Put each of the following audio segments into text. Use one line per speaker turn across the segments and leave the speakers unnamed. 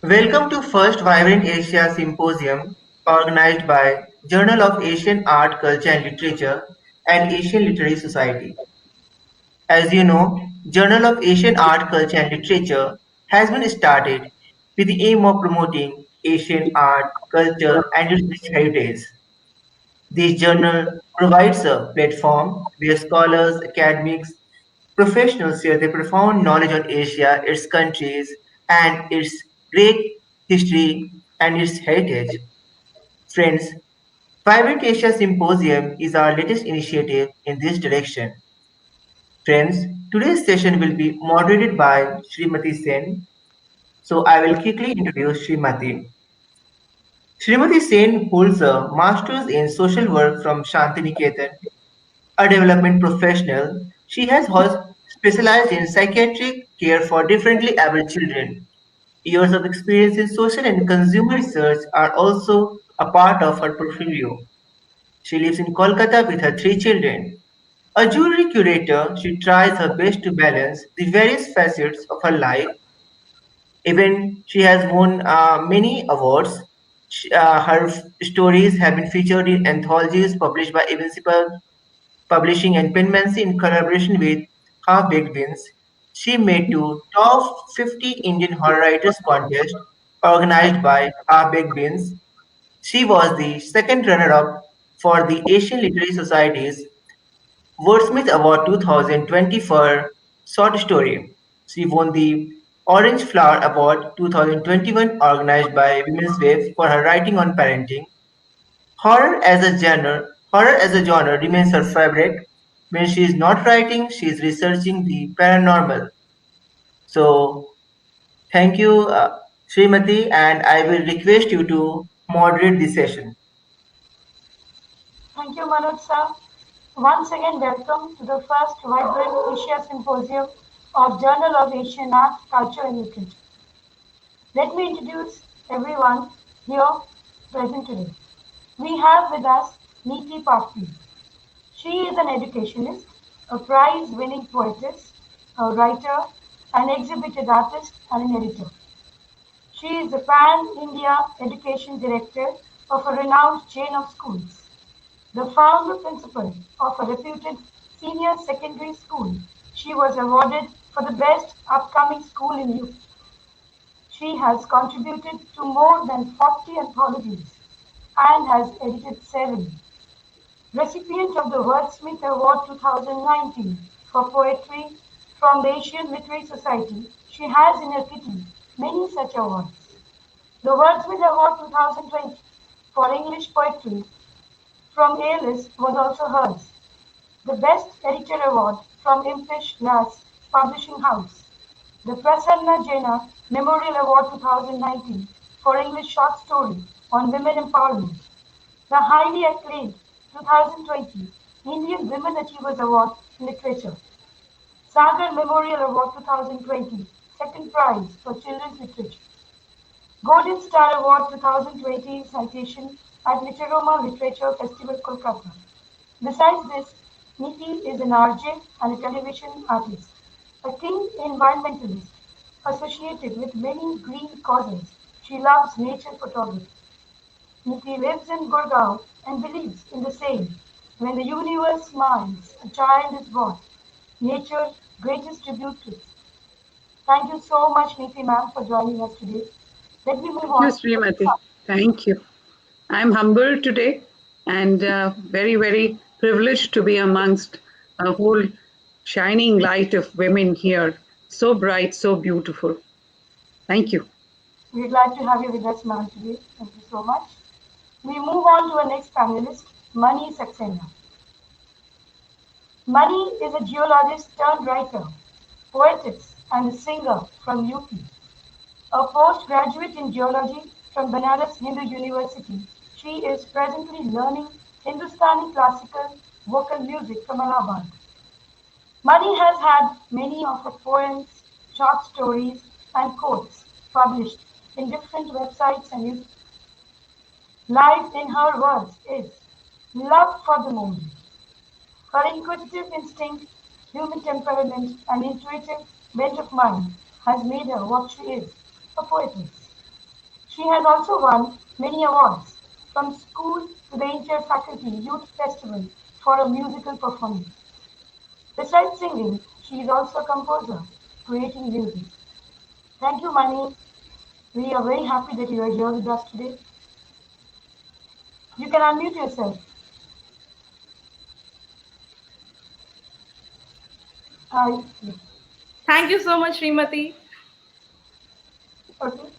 Welcome to First Vibrant Asia Symposium organized by Journal of Asian Art, Culture and Literature and Asian Literary Society. As you know, Journal of Asian Art, Culture and Literature has been started with the aim of promoting Asian art, culture and its rich heritage. This journal provides a platform where scholars, academics, professionals share their profound knowledge on Asia, its countries, and its great history and its heritage. Friends, Vibrant Asia Symposium is our latest initiative in this direction. Friends, today's session will be moderated by Srimati Sen, so I will quickly introduce Srimati. Srimati Sen holds a master's in social work from Shantiniketan, a development professional. She has specialized in psychiatric care for differently abled children. Years of experience in social and consumer research are also a part of her portfolio. She lives in Kolkata with her three children. A jewelry curator, she tries her best to balance the various facets of her life. Even she has won many awards. Her stories have been featured in anthologies published by Invincible Publishing and Penmancy in collaboration with Half-Baked Beans. She made two top 50 Indian horror writers contest organized by Half-Baked Beans. She was the second runner-up for the Asian Literary Society's Wordsmith Award 2020 for short story. She won the Orange Flower Award 2021 organized by Women's Wave for her writing on parenting. Horror as a genre remains her favorite. When she is not writing, she is researching the paranormal. So, thank you, Srimati, and I will request you to moderate the session.
Thank you, Manoj sir. Once again, welcome to the first Vibrant Asia Symposium of Journal of Asian Art, Culture and Literature. Let me introduce everyone here present today. We have with us Neeti Patri. She is an educationist, a prize-winning poetess, a writer, an exhibited artist, and an editor. She is the Pan-India Education Director of a renowned chain of schools, the founder principal of a reputed senior secondary school. She was awarded for the best upcoming school in youth. She has contributed to more than 40 anthologies and has edited seven. Recipient of the Wordsmith Award 2019 for poetry from the Asian Literary Society, she has in her kitty many such awards. The Wordsmith Award 2020 for English poetry from ALIS was also hers. The Best Editor Award from Impish Glass Publishing House. The Prasanna Jaina Memorial Award 2019 for English Short Story on Women Empowerment. The highly acclaimed 2020 Indian Women Achievers Award in Literature. Sagar Memorial Award 2020, second prize for children's literature. Golden Star Award 2020 citation at Literoma Literature Festival, Kolkata. Besides this, Niti is an RJ and a television artist, a keen environmentalist associated with many green causes. She loves nature photography. Niti lives in Gurgaon and believes in the saying, when the universe smiles, a child is born. Nature's greatest tribute to it. Thank you so much, Niti ma'am, for joining us today. Let me move
Thank you,
on.
Srimati. Thank you. I'm humbled today and very, very privileged to be amongst a whole shining light of women here. So bright, so beautiful. Thank you.
We're glad to have you with us, ma'am, today. Thank you so much. We move on to our next panelist, Mani Saxena. Mani is a geologist turned writer, poetess, and a singer from UP. A postgraduate in geology from Banaras Hindu University, she is presently learning Hindustani classical vocal music from Allahabad. Mani has had many of her poems, short stories, and quotes published in different websites and newspapers. Life in her words is love for the moment. Her inquisitive instinct, human temperament, and intuitive bent of mind has made her what she is, a poetess. She has also won many awards, from school to the Inter-Faculty Youth Festival for a musical performance. Besides singing, she is also a composer, creating music. Thank you, Mani. We are very happy that you are here with us today. You can unmute yourself. Hi.
Thank you so much, Srimati.
Okay.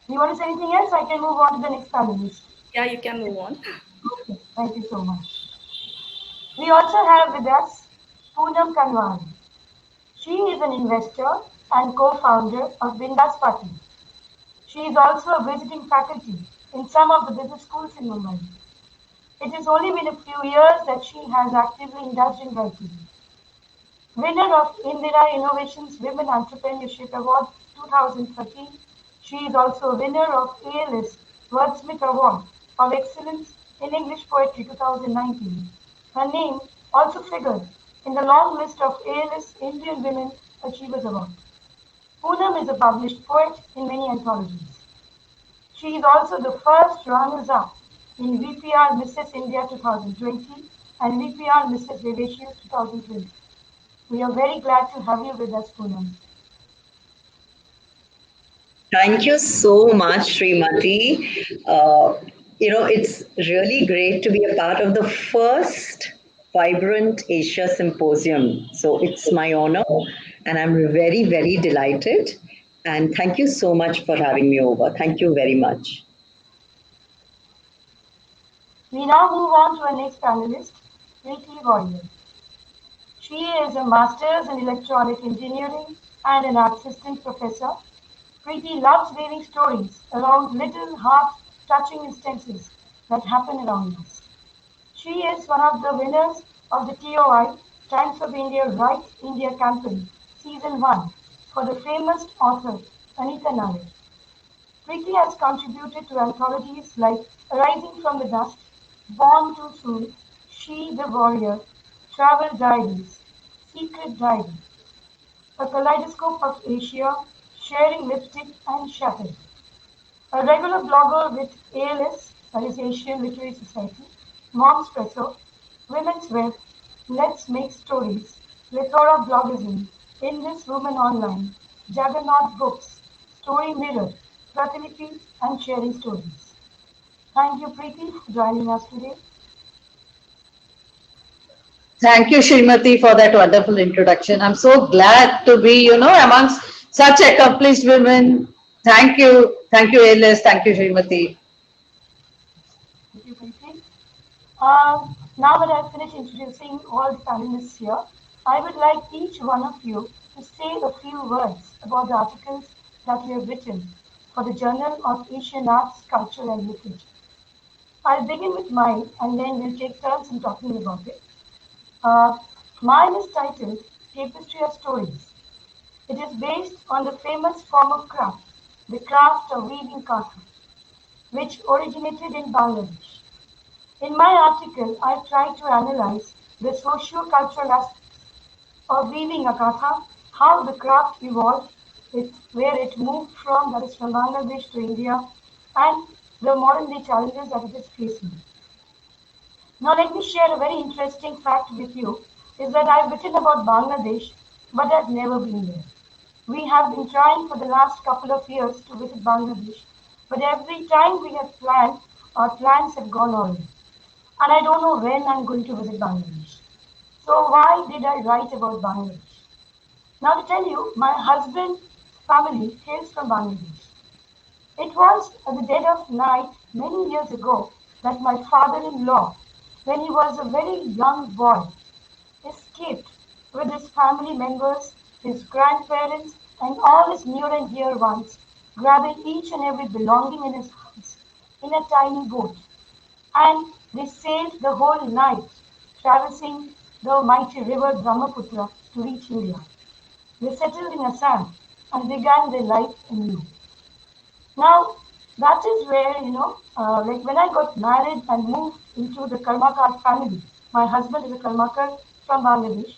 You want to say anything else? I can move on to the next panelist.
Yeah, you can move on.
Okay. Thank you so much. We also have with us Poonam Kanwal. She is an investor and co-founder of Bindas Party. She is also a visiting faculty in some of the business schools in Mumbai. It has only been a few years that she has actively indulged in writing. Winner of Indira Innovations Women Entrepreneurship Award 2013, she is also a winner of ALS Wordsmith Award of Excellence in English Poetry 2019. Her name also figures in the long list of ALS Indian Women Achievers Award. Poonam is a published poet in many anthologies. She is also the first runners-up in VPR Mrs. India 2020 and VPR Mrs. Vivasius 2020. We are very glad to have you with us, Poonam.
Thank you so much, Srimati. It's really great to be a part of the first Vibrant Asia Symposium. So it's my honor, and I'm very, very delighted. And thank you so much for having me over. Thank you very much.
We now move on to our next panelist, Preeti Warrior. She is a master's in electronic engineering and an assistant professor. Preeti loves weaving stories around little heart-touching instances that happen around us. She is one of the winners of the TOI Times of India Write India campaign Season 1 for the famous author Anita Nair. Preeti has contributed to anthologies like Rising from the Dust, Born Too Soon, She the Warrior, Travel Diaries, Secret Diary, A Kaleidoscope of Asia, Sharing Lipstick and Shattered. A regular blogger with ALS, that is Asian Literary Society, Mom's Presso, Women's Web, Let's Make Stories, Plethora Blogism, In This Woman Online, Juggernaut Books, Story Mirror, Pratilipis and Sharing Stories. Thank you, Preeti, for joining us today.
Thank you, Srimati, for that wonderful introduction. I'm so glad to be, amongst such accomplished women. Thank you. Thank you, Ailes. Thank you, Srimati.
Thank you, Preeti. Now that I've finished introducing all the panelists here, I would like each one of you to say a few words about the articles that you have written for the Journal of Asian Arts, Culture and Literature. I'll begin with mine and then we'll take turns in talking about it. Uh, Mine is titled Tapestry of Stories. It is based on the famous form of craft, the craft of weaving katha, which originated in Bangladesh. In my article, I tried to analyze the socio-cultural aspects of weaving a katha, how the craft evolved, where it moved from, that is from Bangladesh to India, and the modern day challenges that it is facing. Now let me share a very interesting fact with you, is that I've written about Bangladesh, but I've never been there. We have been trying for the last couple of years to visit Bangladesh, but every time we have planned, our plans have gone awry. And I don't know when I'm going to visit Bangladesh. So why did I write about Bangladesh? Now to tell you, my husband's family hails from Bangladesh. It was at the dead of night many years ago that my father-in-law, when he was a very young boy, escaped with his family members, his grandparents, and all his near and dear ones, grabbing each and every belonging in his house in a tiny boat. And they sailed the whole night, traversing the mighty river Brahmaputra to reach India. They settled in Assam and began their life anew. Now, that is where, like when I got married and moved into the Karmakar family, my husband is a Karmakar from Bangladesh,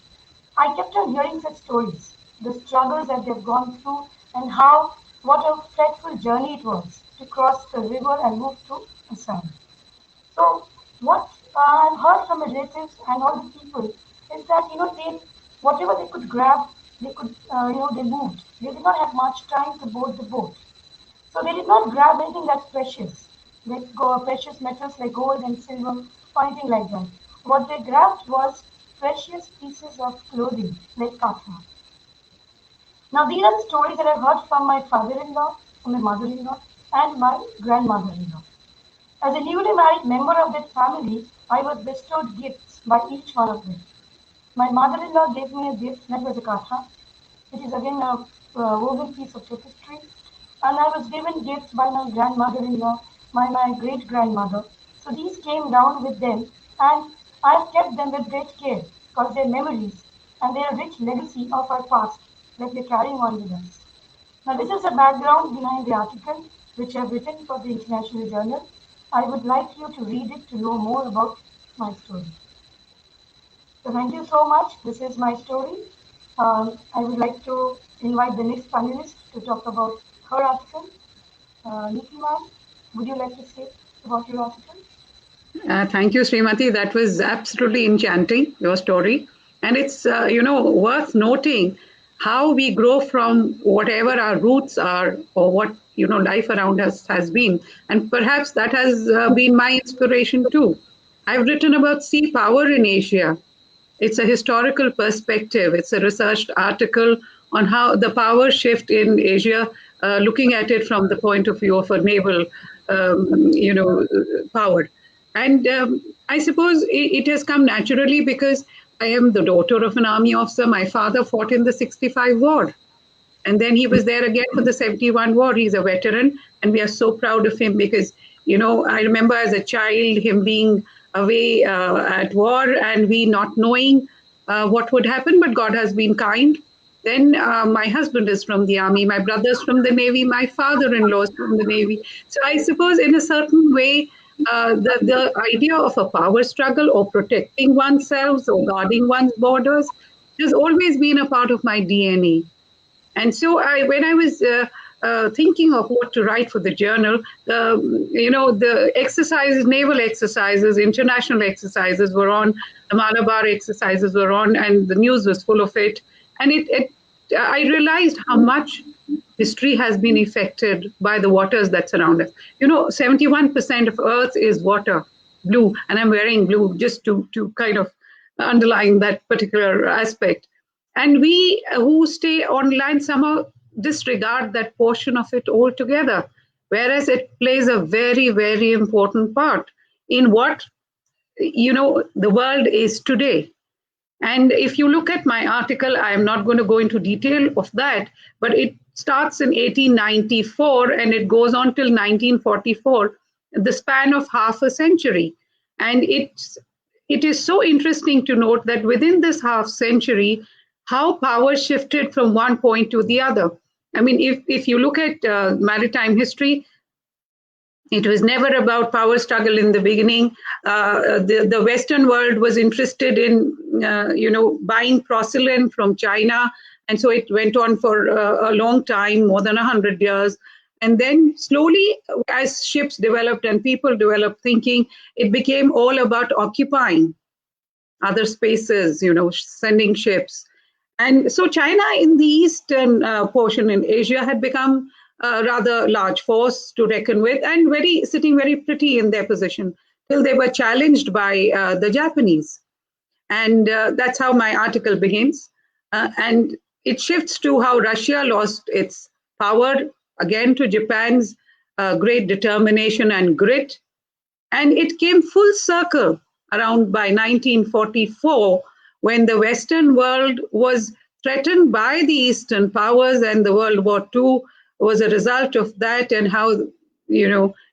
I kept on hearing such stories, the struggles that they've gone through and how, what a dreadful journey it was. to cross the river and move to Assam. So what I've heard from my relatives and all the people is that they whatever they could grab, they could they moved. They did not have much time to board the boat, so they did not grab anything that's precious, like precious metals like gold and silver or anything like that. What they grabbed was precious pieces of clothing like katha. Now these are the stories that I've heard from my father-in-law, from my mother-in-law, and my grandmother-in-law. As a newly married member of that family, I was bestowed gifts by each one of them. My mother-in-law gave me a gift that was a katha. It is again a woven piece of tapestry. And I was given gifts by my grandmother-in-law, my great-grandmother. So these came down with them, and I've kept them with great care because they're memories and they're a rich legacy of our past that we're carrying on with us. Now, this is the background behind the article which I've written for the International Journal. I would like you to read it to know more about my story. So, thank you so much. This is my story. I would like to invite the next panelist to talk about her article. Niti ma'am, would you like to say about your article?
Thank you, Srimati. That was absolutely enchanting, your story. And it's, worth noting how we grow from whatever our roots are or what, life around us has been. And perhaps that has been my inspiration too. I've written about sea power in Asia. It's a historical perspective. It's a researched article on how the power shift in Asia, looking at it from the point of view of a naval, power. And I suppose it has come naturally because I am the daughter of an army officer. My father fought in the 65 war. And then he was there again for the 71 war. He's a veteran, and we are so proud of him because, I remember as a child him being away at war and we not knowing what would happen, but God has been kind. Then my husband is from the army, my brother's from the Navy, my father-in-law is from the Navy. So I suppose in a certain way, the idea of a power struggle or protecting oneself or guarding one's borders has always been a part of my DNA. And so when I was thinking of what to write for the journal, the exercises, naval exercises, international exercises were on, the Malabar exercises were on, and the news was full of it. And I realized how much history has been affected by the waters that surround us. 71% of Earth is water, blue, and I'm wearing blue just to kind of underline that particular aspect. And we who stay on land somehow disregard that portion of it altogether, whereas it plays a very, very important part in what, the world is today. And if you look at my article, I am not going to go into detail of that, but it starts in 1894 and it goes on till 1944, the span of half a century. And it is so interesting to note that within this half century, how power shifted from one point to the other. I mean, if you look at maritime history, it was never about power struggle in the beginning. The Western world was interested in, buying porcelain from China. And so it went on for a long time, more than 100 years. And then slowly, as ships developed and people developed thinking, it became all about occupying other spaces, sending ships. And so China in the eastern portion in Asia had become a rather large force to reckon with and sitting very pretty in their position till they were challenged by the Japanese. And that's how my article begins. And it shifts to how Russia lost its power, again to Japan's great determination and grit. And it came full circle around by 1944 when the Western world was threatened by the Eastern powers, and the World War II was a result of that, and how,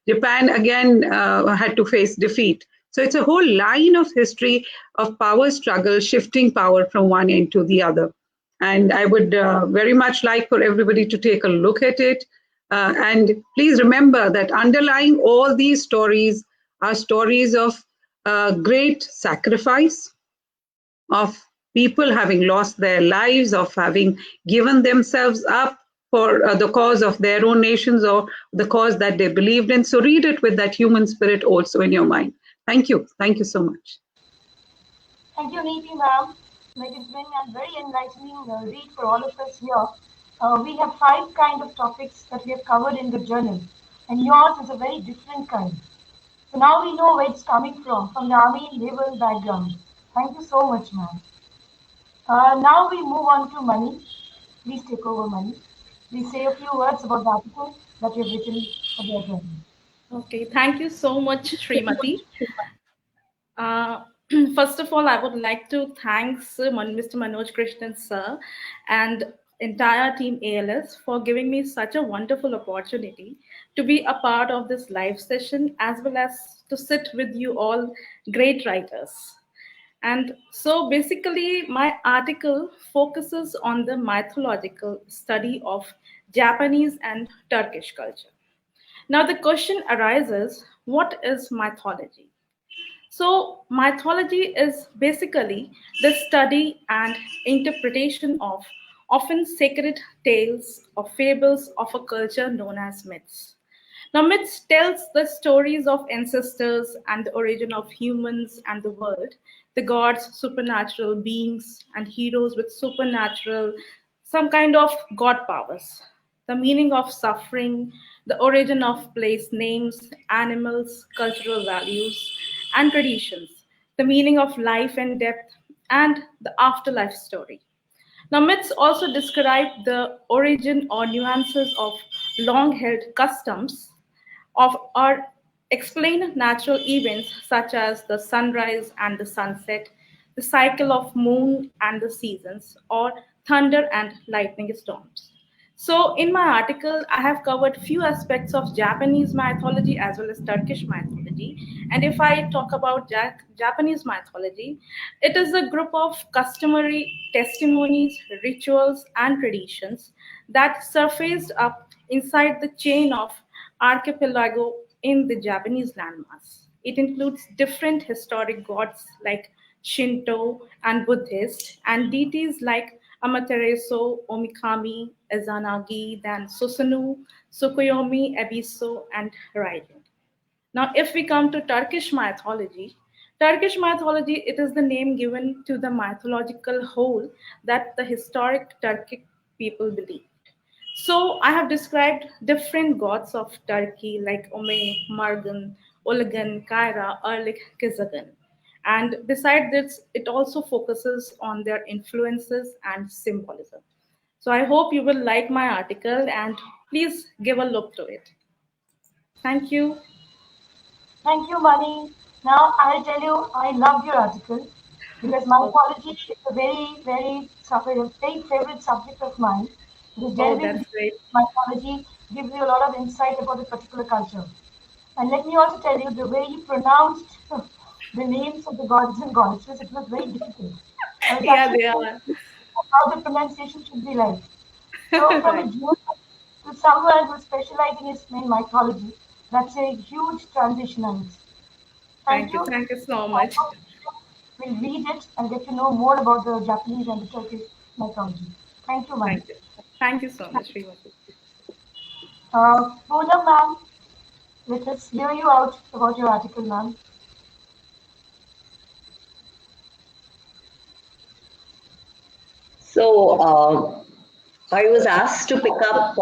Japan again had to face defeat. So it's a whole line of history of power struggle, shifting power from one end to the other. And I would very much like for everybody to take a look at it. And please remember that underlying all these stories are stories of great sacrifice, of people having lost their lives, of having given themselves up for the cause of their own nations or the cause that they believed in. So read it with that human spirit also in your mind. Thank you. Thank you so much.
Thank you, Neeti ma'am. Like it's been a very enlightening read for all of us here. We have 5 kind of topics that we have covered in the journal, and yours is a very different kind. So now we know where it's coming from the army naval background. Thank you so much, ma'am. Now we move on to money. Please take over, money. Please say a few words about the article that you have written for the journal.
Okay, thank you so much, Srimati. Uh, First of all, I would like to thank Mr. Manoj Krishnan sir and entire team ALS for giving me such a wonderful opportunity to be a part of this live session as well as to sit with you all great writers. And so basically, my article focuses on the mythological study of Japanese and Turkish culture. Now, the question arises, what is mythology? So, mythology is basically the study and interpretation of often sacred tales or fables of a culture known as myths. Now, myths tells the stories of ancestors and the origin of humans and the world, the gods, supernatural beings, and heroes with supernatural, some kind of god powers, the meaning of suffering, the origin of place names, animals, cultural values, and traditions, the meaning of life and death, and the afterlife story. Now, myths also describe the origin or nuances of long held customs of or explain natural events such as the sunrise and the sunset, the cycle of moon and the seasons, or thunder and lightning storms. So, in my article, I have covered few aspects of Japanese mythology as well as Turkish mythology. And if I talk about Japanese mythology, it is a group of customary testimonies, rituals, and traditions that surfaced up inside the chain of archipelago in the Japanese landmass. It includes different historic gods like Shinto and Buddhist, and deities like Amaterasu, Omikami, Izanagi, then Susanoo, Tsukuyomi, Ebisu, and Raiden. Now, if we come to Turkish mythology, it is the name given to the mythological whole that the historic Turkic people believe. So I have described different gods of Turkey like Ome, Margan, Ulagan, Kaira, Erlik, Kizagan. And beside this, it also focuses on their influences and symbolism. So I hope you will like my article and please give a look to it. Thank you.
Thank you, Mani. Now I'll tell you, I loved your article because mythology is a very favorite subject of mine. Because
Oh,
delving
that's
deep
great.
into mythology gives you a lot of insight about a particular culture. And let me also tell you, the way you pronounced the names of the gods and goddesses, it was very difficult. I was
Yeah,
actually
they
thinking
are.
how the pronunciation should be like. So from a
Right.
junior to someone who's specializing in mythology, that's a huge transition, I would say. Thank
Thank you.
you.
Thank you so
I
much.
hope we'll read it and get to know more about the Japanese and the Turkish mythology. Thank you, Mani.
Thank you. Thank you so much, Srimati.
Poonam ma'am, let us hear you out about your article, ma'am.
So I was asked to pick up,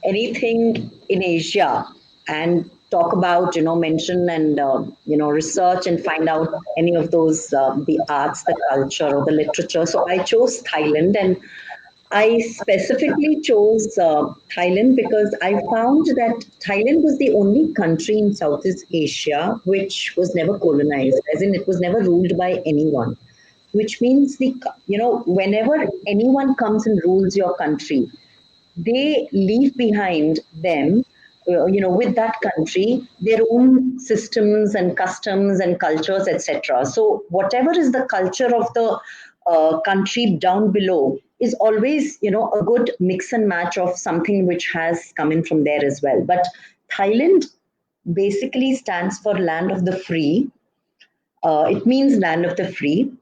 anything in Asia and talk about, mention and, research and find out any of those, the arts, the culture, or the literature. So I chose Thailand, and I specifically chose Thailand because I found that Thailand was the only country in Southeast Asia which was never colonized, as in it was never ruled by anyone. Which means whenever anyone comes and rules your country, they leave behind them, with that country, their own systems and customs and cultures, etc. So whatever is the culture of the country down below is always, a good mix and match of something which has come in from there as well. But Thailand basically stands for land of the free. It means land of the free.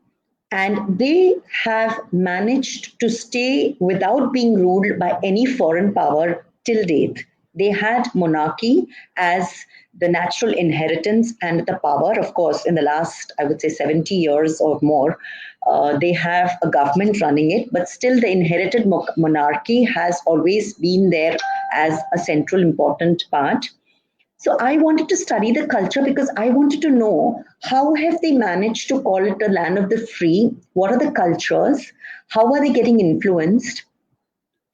and they have managed to stay without being ruled by any foreign power till date. They had monarchy as the natural inheritance and the power. Of course, in the last, I would say, 70 years or more, they have a government running it, but still the inherited monarchy has always been there as a central important part. So I wanted to study the culture because I wanted to know how have they managed to call it the land of the free? What are the cultures? How are they getting influenced?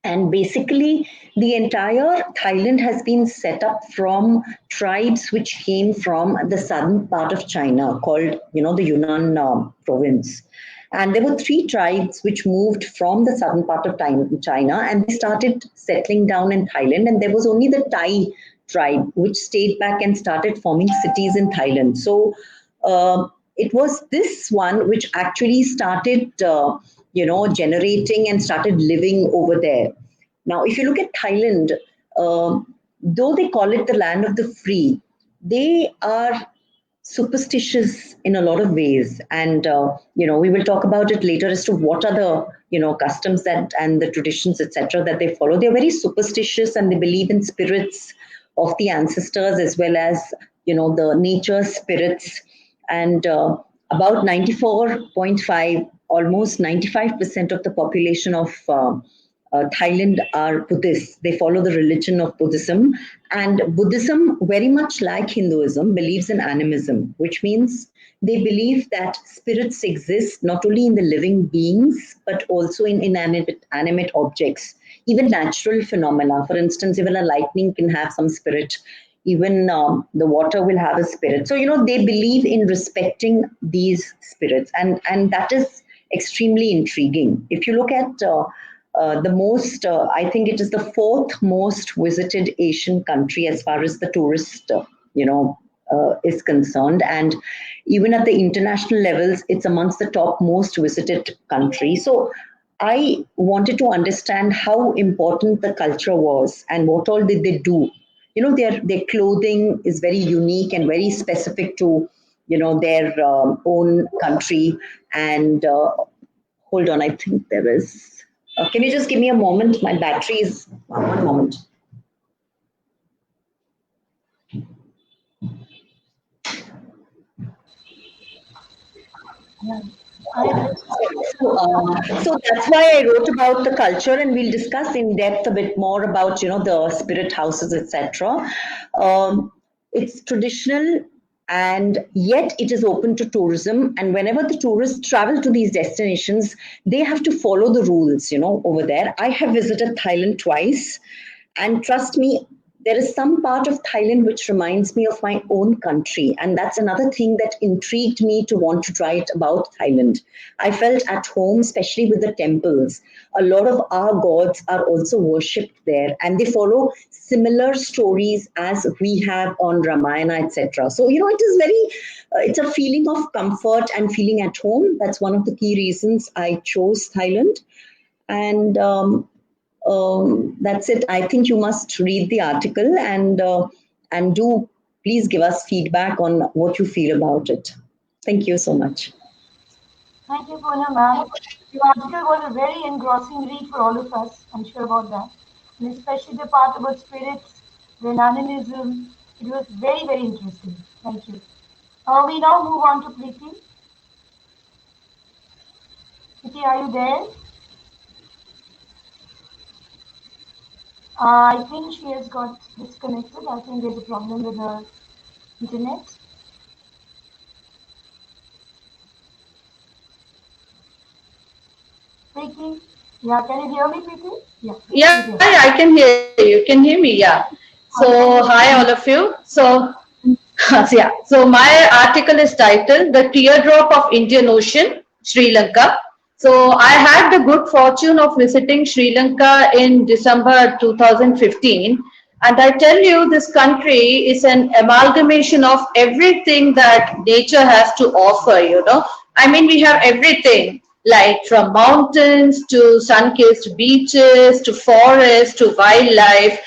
And basically, the entire Thailand has been set up from tribes which came from the southern part of China, called the Yunnan province. And there were three tribes which moved from the southern part of China, and they started settling down in Thailand. And there was only the Thai tribe which stayed back and started forming cities in Thailand. So it was this one which actually started, generating and started living over there. Now, if you look at Thailand, though they call it the land of the free, they are superstitious in a lot of ways, and we will talk about it later as to what are the customs that and the traditions, etc., that they follow. They're very superstitious, and they believe in spirits of the ancestors as well as the nature spirits. And about 94.5, almost 95% of the population of Thailand are Buddhists. They follow the religion of Buddhism. And Buddhism, very much like Hinduism, believes in animism, which means they believe that spirits exist not only in the living beings, but also in inanimate objects, even natural phenomena. For instance, even a lightning can have some spirit. Even the water will have a spirit. So, they believe in respecting these spirits. And that is extremely intriguing. If you look at the most, I think it is the fourth most visited Asian country as far as the tourist, is concerned. And even at the international levels, it's amongst the top most visited countries. So I wanted to understand how important the culture was and what all did they do. Their clothing is very unique and very specific to, their own country. And hold on, I think there is. Can you just give me a moment? My battery is, one moment. So that's why I wrote about the culture, and we'll discuss in depth a bit more about, the spirit houses, etc. It's traditional, and yet it is open to tourism. And whenever the tourists travel to these destinations, they have to follow the rules, over there. I have visited Thailand twice, and trust me, there is some part of Thailand which reminds me of my own country. And that's another thing that intrigued me to want to write about Thailand. I felt at home, especially with the temples. A lot of our gods are also worshipped there, and they follow similar stories as we have on Ramayana, etc. So, it is it's a feeling of comfort and feeling at home. That's one of the key reasons I chose Thailand. And that's it. I think you must read the article and do please give us feedback on what you feel about it. Thank you so much.
Thank you, Poonam ma'am. The article was a very engrossing read for all of us. I'm sure about that, and especially the part about spirits, then animism. It was very, very interesting. Thank you. We now move on to Preeti. Preeti, are you there? I think she has got disconnected. I think there's a problem with her internet. Preeti? Yeah, can you hear me, Preeti?
Yeah, I can hear you. Can hear me? Yeah. So, hi, all of you. So, so my article is titled The Teardrop of Indian Ocean, Sri Lanka. So, I had the good fortune of visiting Sri Lanka in December 2015. And I tell you, this country is an amalgamation of everything that nature has to offer. I mean, we have everything, like from mountains to sun-kissed beaches to forests to wildlife.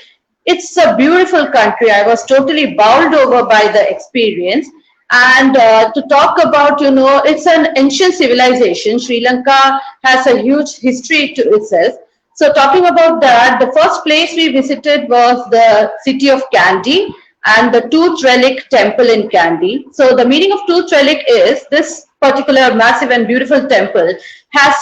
It's a beautiful country. I was totally bowled over by the experience. And to talk about, it's an ancient civilization. Sri Lanka has a huge history to itself. So talking about that, the first place we visited was the city of Kandy and the Tooth Relic Temple in Kandy. So the meaning of Tooth Relic is this particular massive and beautiful temple has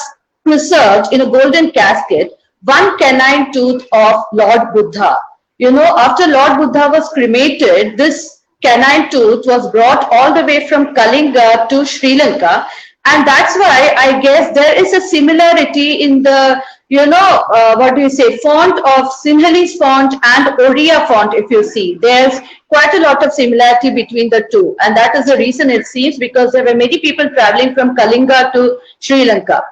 preserved in a golden casket one canine tooth of Lord Buddha. After Lord Buddha was cremated, this canine tooth was brought all the way from Kalinga to Sri Lanka. And that's why I guess there is a similarity in the, what do you say, font of Sinhalese font and Oriya font, if you see. There's quite a lot of similarity between the two. And that is the reason it seems, because there were many people traveling from Kalinga to Sri Lanka.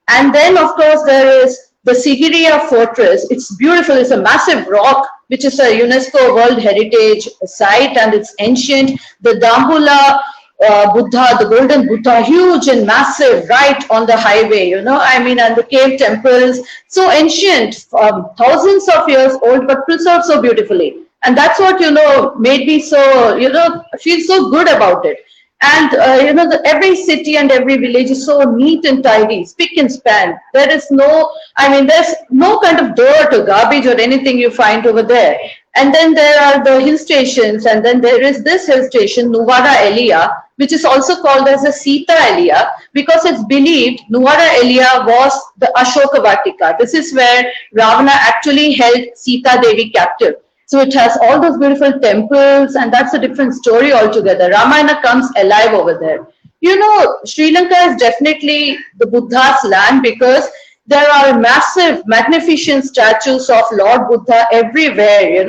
And then, of course, there is the Sigiriya fortress. It's beautiful. It's a massive rock, which is a UNESCO World Heritage Site, and it's ancient. The Dambula Buddha, the golden Buddha, huge and massive, right on the highway, and the cave temples, so ancient, thousands of years old, but preserved so beautifully. And that's what, made me so, feel so good about it. And every city and every village is so neat and tidy, spick and span. There's no kind of dirt or garbage or anything you find over there. And then there are the hill stations, and then there is this hill station, Nuvara Elia, which is also called as the Sita Elia, because it's believed Nuvara Elia was the Ashoka Vatika. This is where Ravana actually held Sita Devi captive. So it has all those beautiful temples, and that's a different story altogether. Ramayana comes alive over there. Sri Lanka is definitely the Buddha's land, because there are massive, magnificent statues of Lord Buddha everywhere.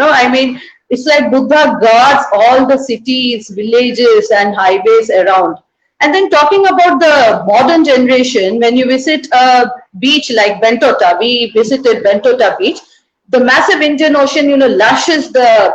It's like Buddha guards all the cities, villages, and highways around. And then talking about the modern generation, when you visit a beach like Bentota, we visited Bentota Beach, the massive Indian Ocean, lashes the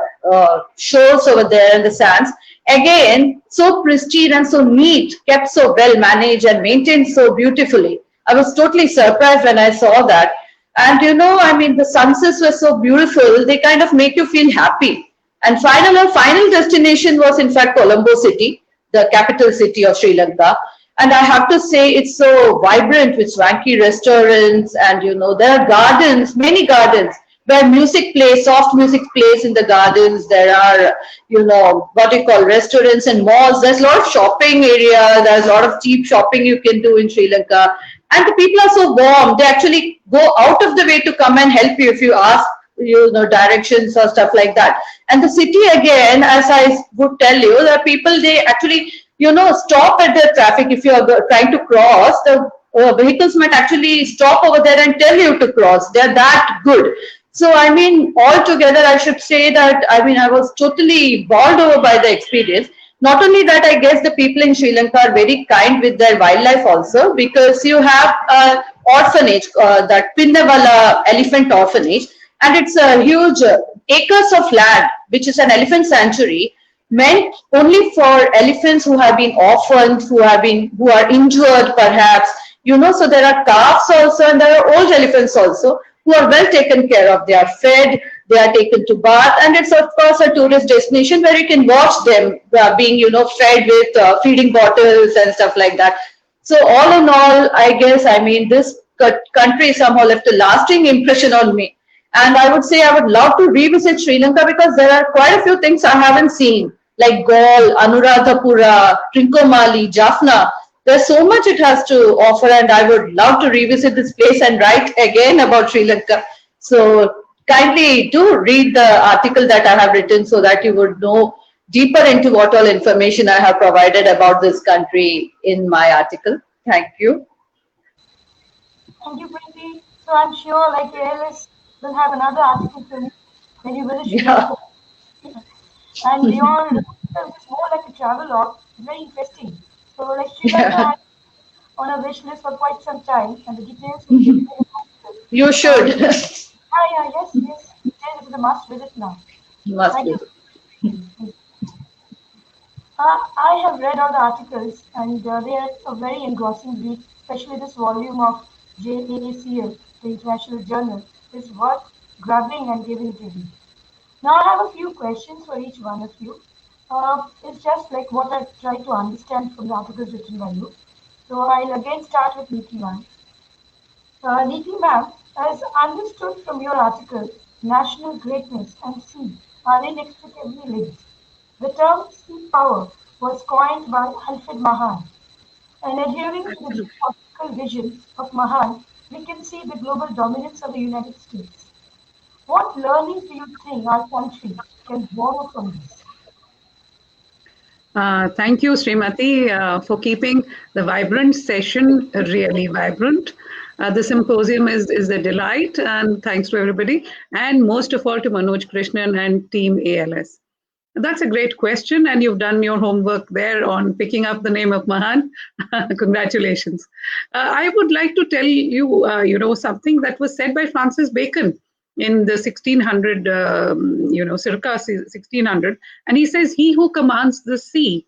shores over there and the sands. Again, so pristine and so neat, kept so well managed and maintained so beautifully. I was totally surprised when I saw that. And the sunsets were so beautiful, they kind of make you feel happy. And our final destination was in fact Colombo City, the capital city of Sri Lanka. And I have to say, it's so vibrant with swanky restaurants, and there are gardens, many gardens, where music plays, soft music plays in the gardens. There are, what you call restaurants and malls. There's a lot of shopping area. There's a lot of cheap shopping you can do in Sri Lanka. And the people are so warm. They actually go out of the way to come and help you if you ask, directions or stuff like that. And the city, again, as I would tell you, the people, they actually, stop at the traffic. If you are trying to cross, the vehicles might actually stop over there and tell you to cross. They're that good. So, altogether, I should say that, I was totally bowled over by the experience. Not only that, I guess the people in Sri Lanka are very kind with their wildlife also, because you have an orphanage, that Pinnavala Elephant Orphanage, and it's a huge acres of land, which is an elephant sanctuary, meant only for elephants who have been orphaned, who are injured perhaps, so there are calves also, and there are old elephants also, who are well taken care of. They are fed, they are taken to bath, and it's of course a tourist destination where you can watch them being, fed with feeding bottles and stuff like that. So all in all, I guess, this country somehow left a lasting impression on me. And I would say I would love to revisit Sri Lanka, because there are quite a few things I haven't seen, like Gaul, Anuradhapura, Trincomalee, Jaffna. There's so much it has to offer, and I would love to revisit this place and write again about Sri Lanka. So kindly do read the article that I have written, so that you would know deeper into what all information I have provided about this country in my article. Thank you.
Thank you, Preeti. So I'm sure, like ALS will have another article for you when you visit Sri
Yeah.
Lanka. And your article is more like a travel log. It's very interesting. So, like Sri Lanka,
Yeah.
I'm on a wish list for quite some time, and the details will be in the article.
You
So,
should.
yes, it is a must visit now.
Must
Thank
be.
you. I have read all the articles, and they are a very engrossing read, especially this volume of JAACL, the International Journal, is worth grabbing and giving it a read. Now, I have a few questions for each one of you. is just like what I tried to understand from the articles written by you. So I'll again start with Niti ma'am. Niti ma'am, as understood from your article, national greatness and sea are inextricably linked. The term sea power was coined by Alfred Mahan, and adhering to the
Absolutely.
geopolitical vision of Mahan, we can see the global dominance of the United States. What learnings do you think our country can borrow from this?
Thank you, Srimati, for keeping the vibrant session really vibrant. The symposium is a delight, and thanks to everybody, and most of all to Manoj Krishnan and Team ALS. That's a great question, and you've done your homework there on picking up the name of Mahan. Congratulations. I would like to tell you, something that was said by Francis Bacon in the 1600, circa 1600, and he says, "He who commands the sea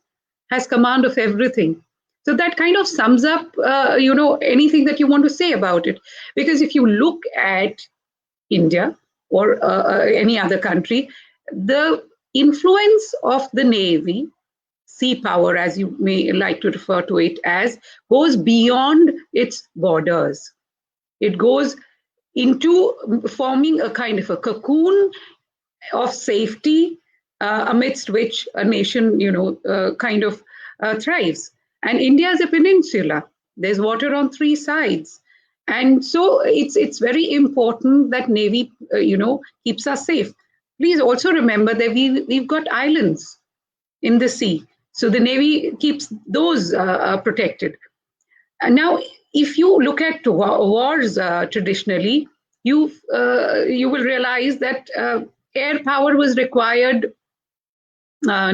has command of everything." So that kind of sums up, anything that you want to say about it, because if you look at India or any other country, the influence of the Navy, sea power, as you may like to refer to it as, goes beyond its borders. It goes into forming a kind of a cocoon of safety amidst which a nation, kind of thrives. And India is a peninsula. There's water on three sides. And so it's very important that Navy, keeps us safe. Please also remember that we've got islands in the sea. So the Navy keeps those protected. And now, if you look at wars traditionally, you will realize that air power was required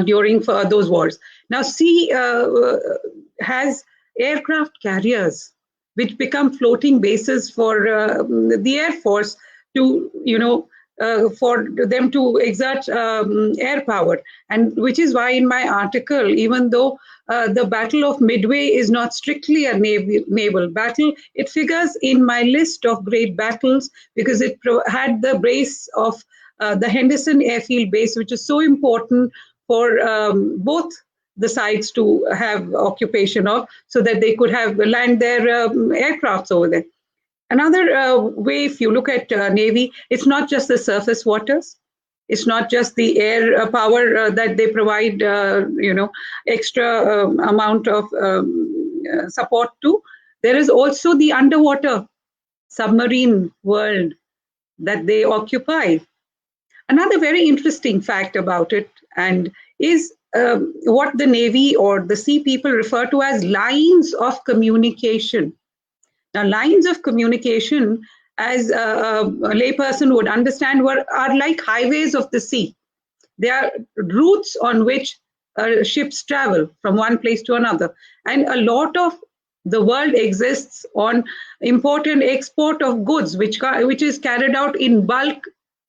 during those wars. Now, sea has aircraft carriers, which become floating bases for the Air Force to, for them to exert air power. And which is why in my article, even though the Battle of Midway is not strictly a naval battle, it figures in my list of great battles because it had the base of the Henderson Airfield Base, which is so important for both the sides to have occupation of, so that they could have land their aircrafts over there. Another way, if you look at Navy, it's not just the surface waters. It's not just the air power that they provide, extra amount of support to. There is also the underwater submarine world that they occupy. Another very interesting fact about it and is what the Navy or the sea people refer to as lines of communication. Now, lines of communication, as a layperson would understand, are like highways of the sea. They are routes on which ships travel from one place to another. And a lot of the world exists on import and export of goods, which is carried out in bulk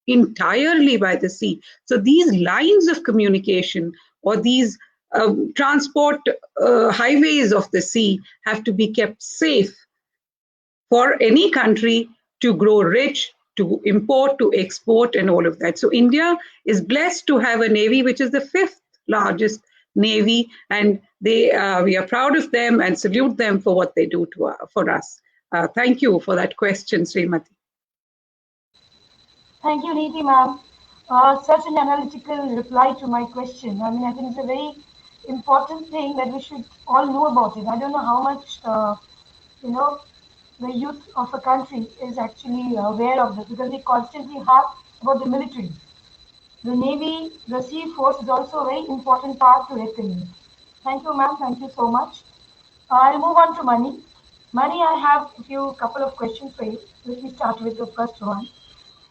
entirely by the sea. So these lines of communication or these transport highways of the sea have to be kept safe for any country to grow rich, to import, to export, and all of that. So India is blessed to have a navy, which is the fifth largest navy, and we are proud of them and salute them for what they do for us. Thank you for that question, Srimati.
Thank you, Niti ma'am. Such an analytical reply to my question. I mean, I think it's a very important thing that we should all know about it. I don't know how much, the youth of a country is actually aware of this because we constantly harp about the military. The Navy, the Sea Force is also a very important part to reckon with. Thank you, ma'am. Thank you so much. I'll move on to money. Money, I have a couple of questions for you. Let me start with the first one.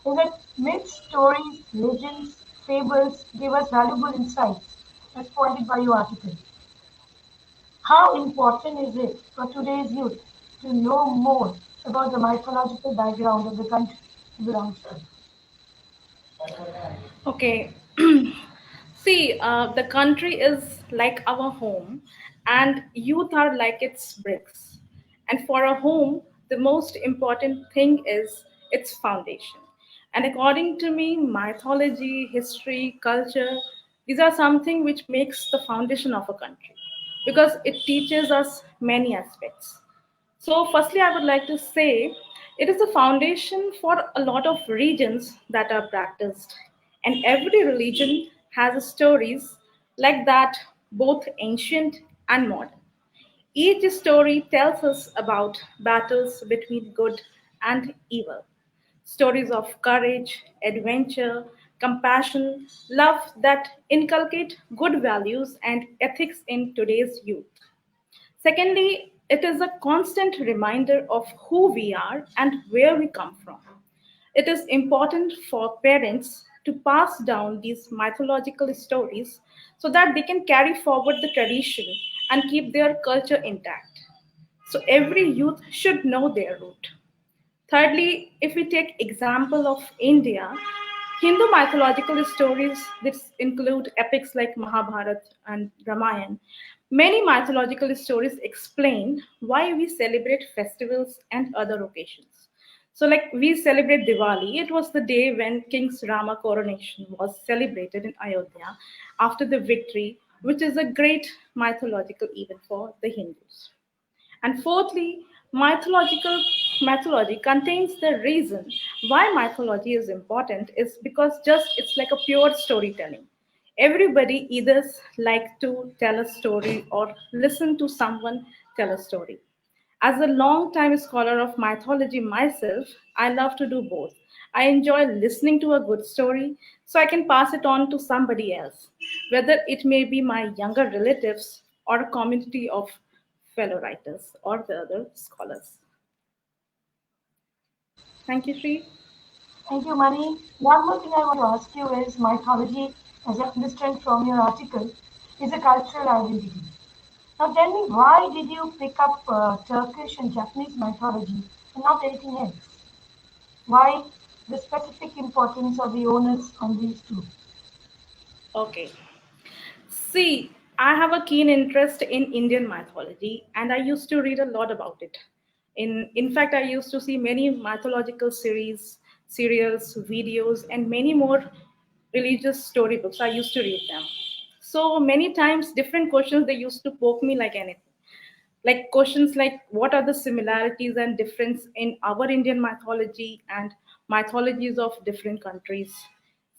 Is that myths, stories, legends, fables give us valuable insights, as pointed by your article. How important is it for today's youth to know more about the mythological background of the country it belongs to?
Okay. See, the country is like our home, and youth are like its bricks. And for a home, the most important thing is its foundation. And according to me, mythology, history, culture These are something which makes the foundation of a country because it teaches us many aspects. So, firstly, I would like to say it is the foundation for a lot of regions that are practiced, and every religion has stories like that, both ancient and modern. Each story tells us about battles between good and evil, stories of courage, adventure, compassion, love that inculcate good values and ethics in today's youth. Secondly, it is a constant reminder of who we are and where we come from. It is important for parents to pass down these mythological stories so that they can carry forward the tradition and keep their culture intact. So every youth should know their root. Thirdly, if we take example of India, Hindu mythological stories this include epics like Mahabharata and Ramayana. Many mythological stories explain why we celebrate festivals and other occasions. So, like we celebrate Diwali, it was the day when King's Rama coronation was celebrated in Ayodhya after the victory, which is a great mythological event for the Hindus. And fourthly, mythology contains the reason why mythology is important is because just it's like a pure storytelling. Everybody either like to tell a story or listen to someone tell a story. As a long time scholar of mythology myself, I love to do both. I enjoy listening to a good story so I can pass it on to somebody else, whether it may be my younger relatives or a community of fellow writers or the other scholars. Thank you, Sri.
Thank you, Mani. One more thing I want to ask you is mythology, as I understand from your article, is a cultural identity. Now tell me, why did you pick up Turkish and Japanese mythology and not anything else? Why the specific importance of the onus on these two?
Okay. See, I have a keen interest in Indian mythology and I used to read a lot about it. In fact, I used to see many mythological series, serials, videos, and many more religious storybooks. I used to read them. So many times, different questions they used to poke me like anything, like questions like what are the similarities and difference in our Indian mythology and mythologies of different countries.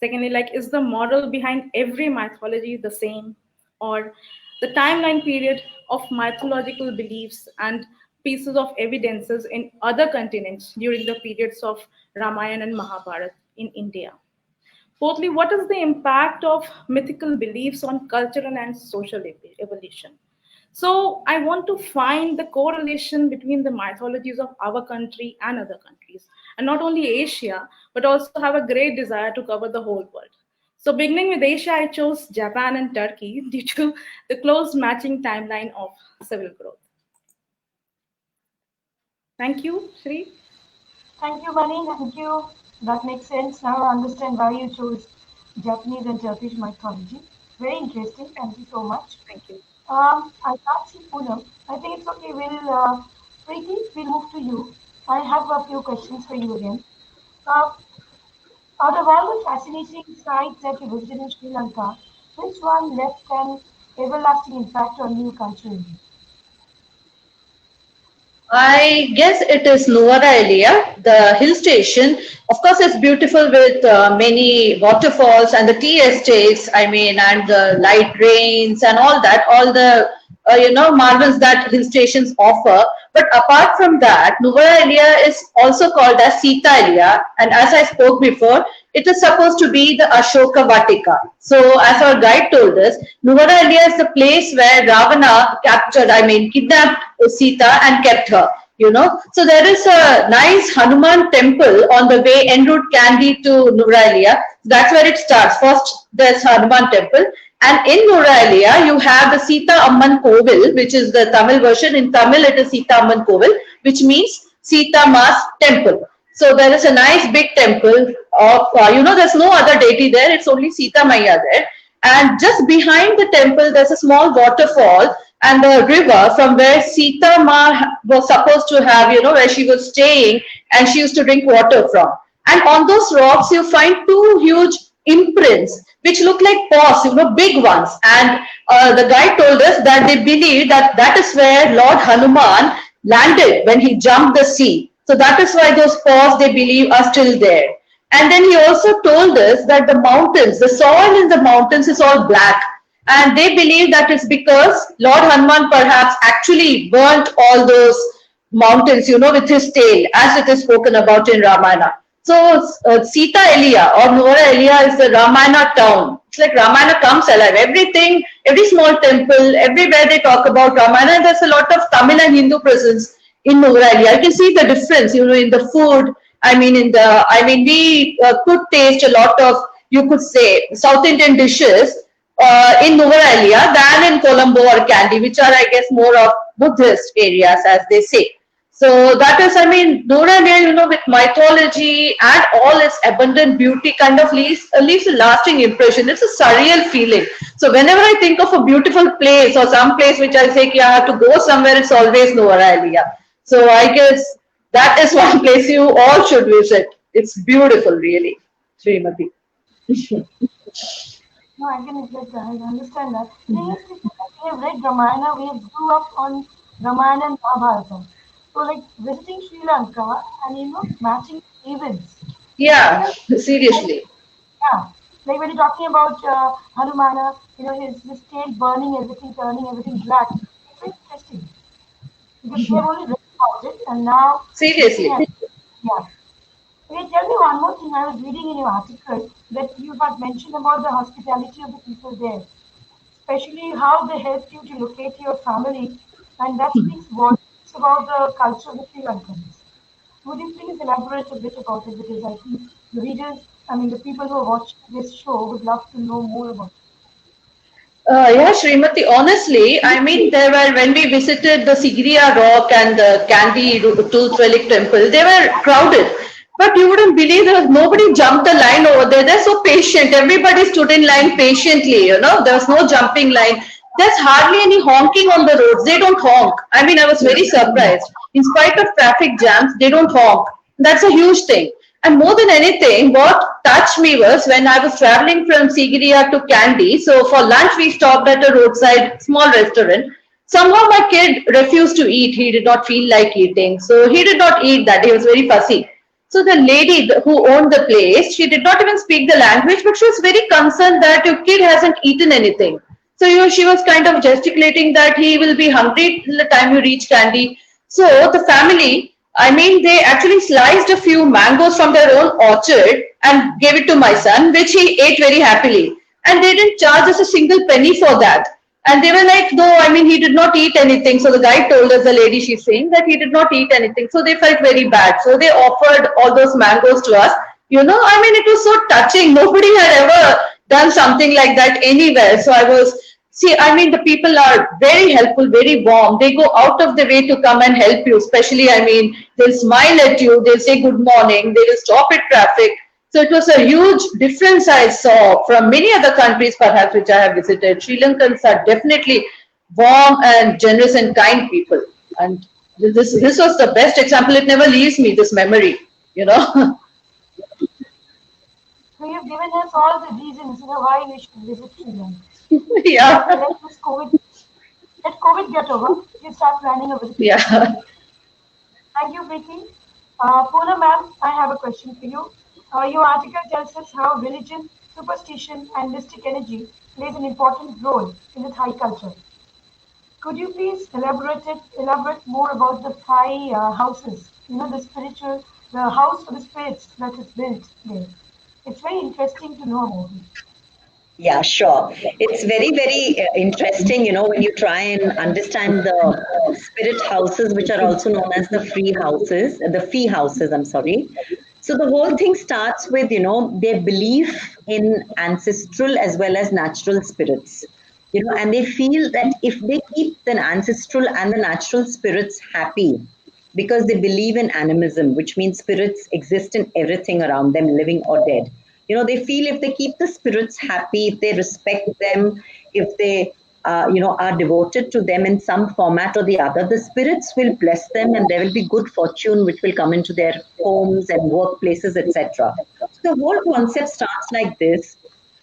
Secondly, like is the moral behind every mythology the same, or the timeline period of mythological beliefs and pieces of evidences in other continents during the periods of Ramayana and Mahabharata in India. Fourthly, what is the impact of mythical beliefs on cultural and social evolution? So, I want to find the correlation between the mythologies of our country and other countries, and not only Asia, but also have a great desire to cover the whole world. So, beginning with Asia, I chose Japan and Turkey due to the close matching timeline of civil growth. Thank you, Sri.
Thank you, Mani. Thank you. That makes sense. Now I understand why you chose Japanese and Turkish mythology. Very interesting. Thank you so much.
Thank you.
I can't see Poonam. I think it's okay. Preeti, we'll move to you. I have a few questions for you again. Uh, Out of all the fascinating sites that you visited in Sri Lanka, which one left an everlasting impact on you culturally?
I guess it is Nuwara Elia, the hill station. Of course, it's beautiful with many waterfalls and the tea estates. I mean, and the light rains and all the marvels that hill stations offer. But apart from that, Nuwara Elia is also called as Sita Elia, and as I spoke before, it is supposed to be the Ashoka Vatika. So, as our guide told us, Nuwara Elia is the place where Ravana kidnapped Sita and kept her. So there is a nice Hanuman temple on the way en route Kandy to Nuralia. That's where it starts. First, there's Hanuman temple, and in Nuralia you have the Sita Amman Kovil, which is the Tamil version. In Tamil, it is Sita Amman Kovil, which means Sita Ma's temple. So there is a nice big temple of there's no other deity there. It's only Sita Maya there, and just behind the temple there's a small waterfall and the river from where Sita Ma was supposed to have, where she was staying and she used to drink water from. And on those rocks, you find two huge imprints, which look like paws, big ones. And the guide told us that they believe that that is where Lord Hanuman landed when he jumped the sea. So that is why those paws they believe are still there. And then he also told us that the mountains, the soil in the mountains is all black. And they believe that it's because Lord Hanuman perhaps actually burnt all those mountains, with his tail, as it is spoken about in Ramayana. So Sita Elia or Nora Elia is the Ramayana town. It's like Ramayana comes alive. Everything, every small temple, everywhere they talk about Ramayana, there's a lot of Tamil and Hindu presence in Nora Elia. You can see the difference, in the food. We could taste a lot of, you could say, South Indian dishes in Nuwara than in Colombo or Kandy, which are, I guess, more of Buddhist areas, as they say. So that is, Nuwara, with mythology and all its abundant beauty, kind of leaves a lasting impression. It's a surreal feeling. So whenever I think of a beautiful place or some place which I say, I have to go somewhere, it's always Nuwara. So I guess that is one place you all should visit. It's beautiful, really, Srimati.
No, I can like, I understand that. Thing is, we have read Ramayana, we have grew up on Ramayana and Mahabharata. So, like visiting Sri Lanka and matching events.
Yeah, seriously.
Yeah, like when you're talking about Hanumana, his tail burning everything, turning everything black. It's very interesting because we have only read about it and now looking
Seriously.
at it. Yeah. Okay, tell me one more thing. I was reading in your article that you had mentioned about the hospitality of the people there, especially how they helped you to locate your family, and that speaks volumes about the culture of the Sri Lankans. Would you please elaborate a bit about it? Because I think the readers, the people who are watching this show would love to know more about
Yeah, Srimati, honestly, there were, when we visited the Sigiriya Rock and the Kandy Tooth Relic Temple, they were crowded. But you wouldn't believe there was nobody jumped the line over there. They're so patient. Everybody stood in line patiently, There was no jumping line. There's hardly any honking on the roads. They don't honk. I was very surprised. In spite of traffic jams, they don't honk. That's a huge thing. And more than anything, what touched me was when I was traveling from Sigiriya to Kandy. So for lunch, we stopped at a roadside small restaurant. Somehow my kid refused to eat. He did not feel like eating. So he did not eat that. He was very fussy. So the lady who owned the place, she did not even speak the language, but she was very concerned that your kid hasn't eaten anything. So she was kind of gesticulating that he will be hungry till the time you reach Kandy. So the family, they actually sliced a few mangoes from their own orchard and gave it to my son, which he ate very happily. And they didn't charge us a single penny for that. And they were like, no, he did not eat anything. So the guide told us, the lady, she's saying that he did not eat anything. So they felt very bad. So they offered all those mangoes to us. It was so touching. Nobody had ever done something like that anywhere. So the people are very helpful, very warm. They go out of the way to come and help you. Especially, they'll smile at you. They'll say good morning. They will stop at traffic. So it was a huge difference I saw from many other countries, perhaps, which I have visited. Sri Lankans are definitely warm and generous and kind people. And this was the best example. It never leaves me, this memory,
So you've given us all the reasons why we should visit Sri Lanka.
Yeah.
Let COVID get over. You start planning a visit.
Yeah.
Thank you, Preeti. Poona ma'am, I have a question for you. Your article tells us how religion, superstition, and mystic energy plays an important role in the Thai culture. Could you please elaborate more about the Thai houses? The spiritual, the house for the spirits that is built there. It's very interesting to know about it.
Yeah, sure. It's very, very interesting, when you try and understand the spirit houses, which are also known as the fee houses, I'm sorry. So the whole thing starts with, their belief in ancestral as well as natural spirits, and they feel that if they keep the ancestral and the natural spirits happy, because they believe in animism, which means spirits exist in everything around them, living or dead. They feel if they keep the spirits happy, if they respect them, if they, are devoted to them in some format or the other, the spirits will bless them and there will be good fortune which will come into their homes and workplaces, etc. So the whole concept starts like this.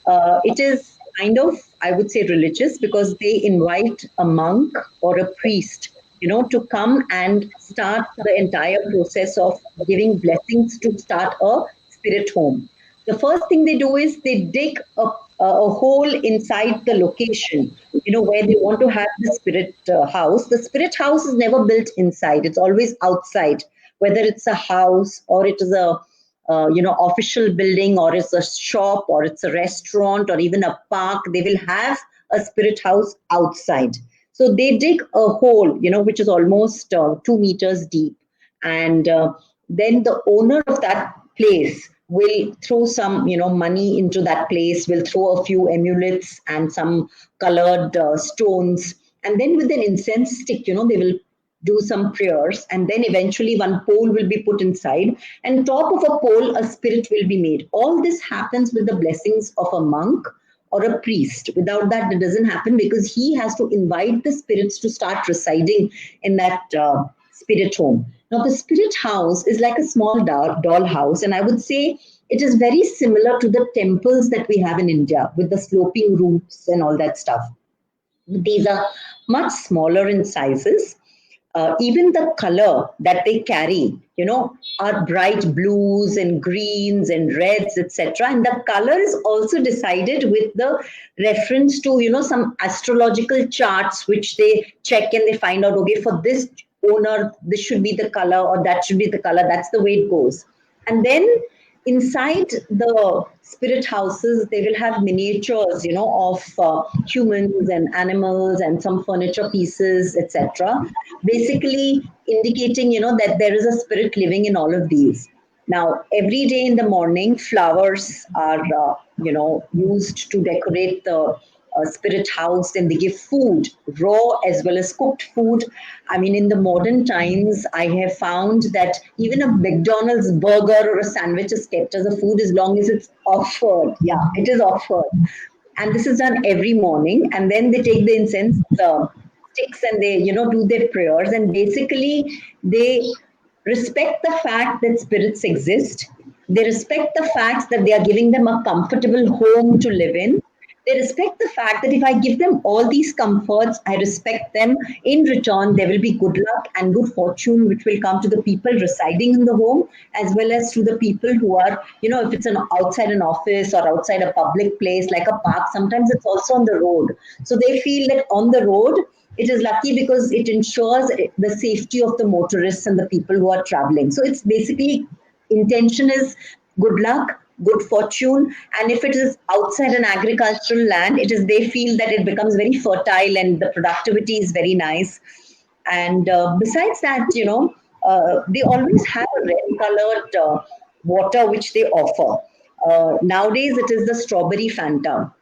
It is kind of, I would say, religious because they invite a monk or a priest, to come and start the entire process of giving blessings to start a spirit home. The first thing they do is they dig a hole inside the location, where they want to have the spirit house. The spirit house is never built inside; it's always outside. Whether it's a house or it is a official building, or it's a shop, or it's a restaurant, or even a park, they will have a spirit house outside. So they dig a hole, which is almost 2 meters deep, and then the owner of that place will throw some, money into that place, will throw a few amulets and some colored stones, and then with an incense stick, they will do some prayers, and then eventually one pole will be put inside, and top of a pole a spirit will be made. All this happens with the blessings of a monk or a priest. Without that, it doesn't happen, because he has to invite the spirits to start residing in that spirit home. Now the spirit house is like a small doll house, and I would say it is very similar to the temples that we have in India with the sloping roofs and all that stuff. These are much smaller in sizes. Even the color that they carry, are bright blues and greens and reds, etc. And the color is also decided with the reference to, some astrological charts which they check, and they find out, okay, for this owner, this should be the color, or that should be the color. That's the way it goes. And then inside the spirit houses, they will have miniatures, of humans and animals and some furniture pieces, etc. Basically indicating, that there is a spirit living in all of these. Now, every day in the morning, flowers are, used to decorate the spirit house, and they give food, raw as well as cooked food. I mean, in the modern times, I have found that even a McDonald's burger or a sandwich is kept as a food as long as it's offered. Yeah, it is offered. And this is done every morning. And then they take the incense sticks, and they, do their prayers. And basically, they respect the fact that spirits exist. They respect the fact that they are giving them a comfortable home to live in. They respect the fact that if I give them all these comforts, I respect them. In return, there will be good luck and good fortune which will come to the people residing in the home, as well as to the people who are, if it's outside an office or outside a public place like a park, sometimes it's also on the road. So they feel that on the road, it is lucky because it ensures the safety of the motorists and the people who are traveling. So it's basically, intention is good luck, good fortune. And if it is outside an agricultural land, it is, they feel that it becomes very fertile and the productivity is very nice. And besides that, they always have a red colored water which they offer. Nowadays it is the strawberry Fanta.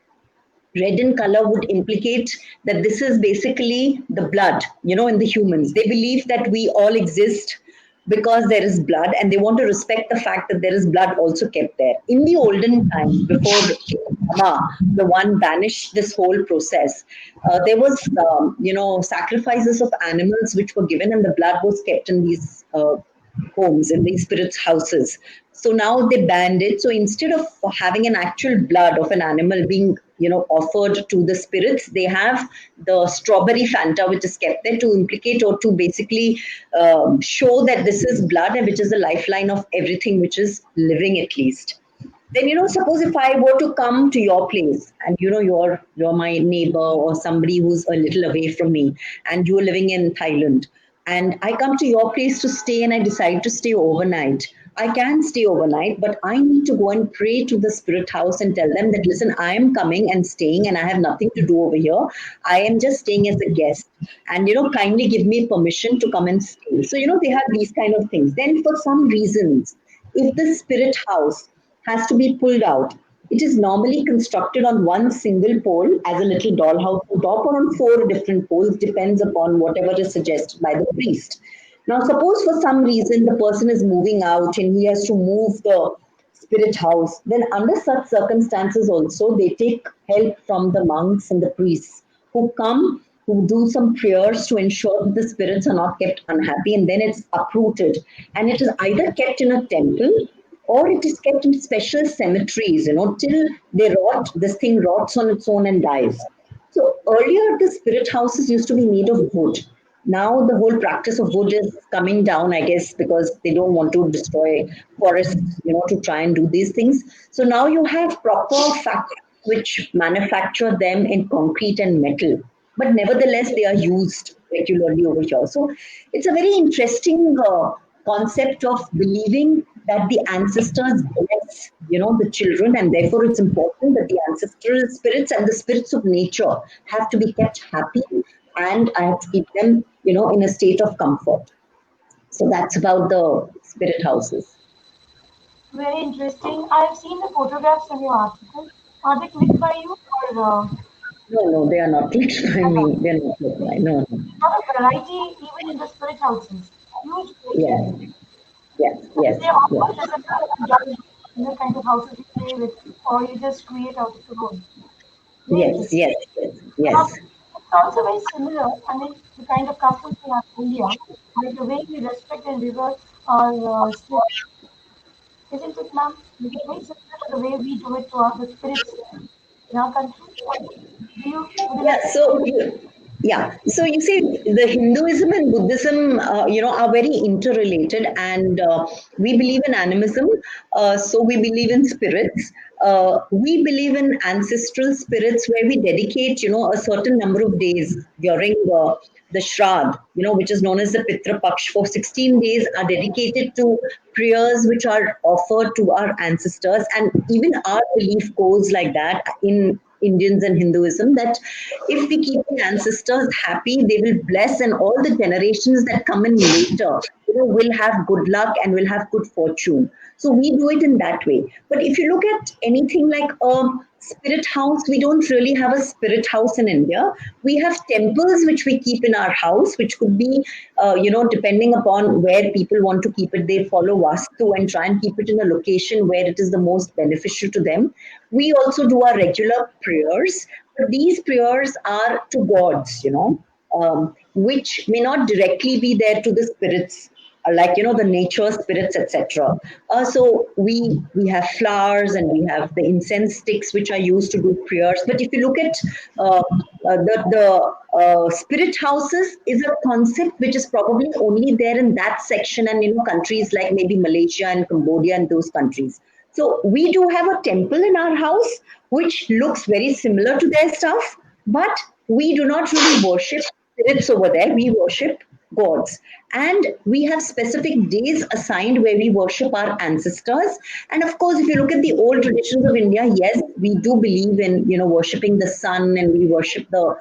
Red in color would implicate that this is basically the blood, in the humans. They believe that we all exist because there is blood, and they want to respect the fact that there is blood also kept there. In the olden times, before Rama, the one banished this whole process, there was, sacrifices of animals which were given, and the blood was kept in these homes, in these spirits' houses. So now they banned it. So instead of having an actual blood of an animal being, offered to the spirits, they have the strawberry Fanta, which is kept there to implicate or to basically show that this is blood, and which is the lifeline of everything which is living, at least. Then, suppose if I were to come to your place, and you're my neighbor or somebody who's a little away from me, and you're living in Thailand, and I come to your place to stay, and I decide to stay overnight. I can stay overnight, but I need to go and pray to the spirit house and tell them that, listen, I am coming and staying, and I have nothing to do over here. I am just staying as a guest, and kindly give me permission to come and stay. So they have these kind of things. Then for some reasons, if the spirit house has to be pulled out, it is normally constructed on one single pole as a little dollhouse on top, or on 4 different poles, depends upon whatever is suggested by the priest. Now, suppose for some reason the person is moving out and he has to move the spirit house, then under such circumstances also they take help from the monks and the priests who come, who do some prayers to ensure that the spirits are not kept unhappy, and then it's uprooted. And it is either kept in a temple, or it is kept in special cemeteries, till they rot, this thing rots on its own and dies. So earlier, the spirit houses used to be made of wood. Now the whole practice of wood is coming down, I guess, because they don't want to destroy forests, to try and do these things. So now you have proper factories which manufacture them in concrete and metal, but nevertheless they are used regularly over here. So it's a very interesting concept of believing that the ancestors bless, the children, and therefore it's important that the ancestral spirits and the spirits of nature have to be kept happy, and I have to keep them, in a state of comfort. So that's about the spirit houses.
Very interesting. I've seen the photographs in your article. Are they clicked by you or
No, no, they are not clicked by
are
me.
not?
They're not clicked by. No, no.
Lot of variety even in the spirit houses. Huge
Yes,
creativity.
yes,
And
yes,
they all
yes,
resemble the kind of houses you play with or you just create out of the road. Very
yes,
interesting.
yes, yes, yes.
It's also very similar, I mean, the kind of customs we have in India, like the way we respect and revere our spirits, isn't it, ma'am? Is it very similar to the way we do it to the spirits in our country? Would you
Yeah,
like to
so so you see, the Hinduism and Buddhism, are very interrelated, and we believe in animism. So we believe in spirits. We believe in ancestral spirits, where we dedicate, a certain number of days during the Shrad, which is known as the Pitra Paksh. For 16 days are dedicated to prayers which are offered to our ancestors, and even our belief goes like that in Indians and Hinduism, that if we keep the ancestors happy, they will bless, and all the generations that come in later, will have good luck and will have good fortune. So we do it in that way. But if you look at anything like a spirit house, we don't really have a spirit house in India. We have temples which we keep in our house, which could be, depending upon where people want to keep it, they follow Vastu and try and keep it in a location where it is the most beneficial to them. We also do our regular prayers, but these prayers are to gods, which may not directly be there to the spirits, like the nature spirits, etc. So we have flowers and we have the incense sticks which are used to do prayers. But if you look at the spirit houses, is a concept which is probably only there in that section, and countries like maybe Malaysia and Cambodia and those countries. So we do have a temple in our house which looks very similar to their stuff, but we do not really worship spirits over there. We worship gods. And we have specific days assigned where we worship our ancestors. And of course, if you look at the old traditions of India, yes, we do believe in, worshiping the sun, and we worship the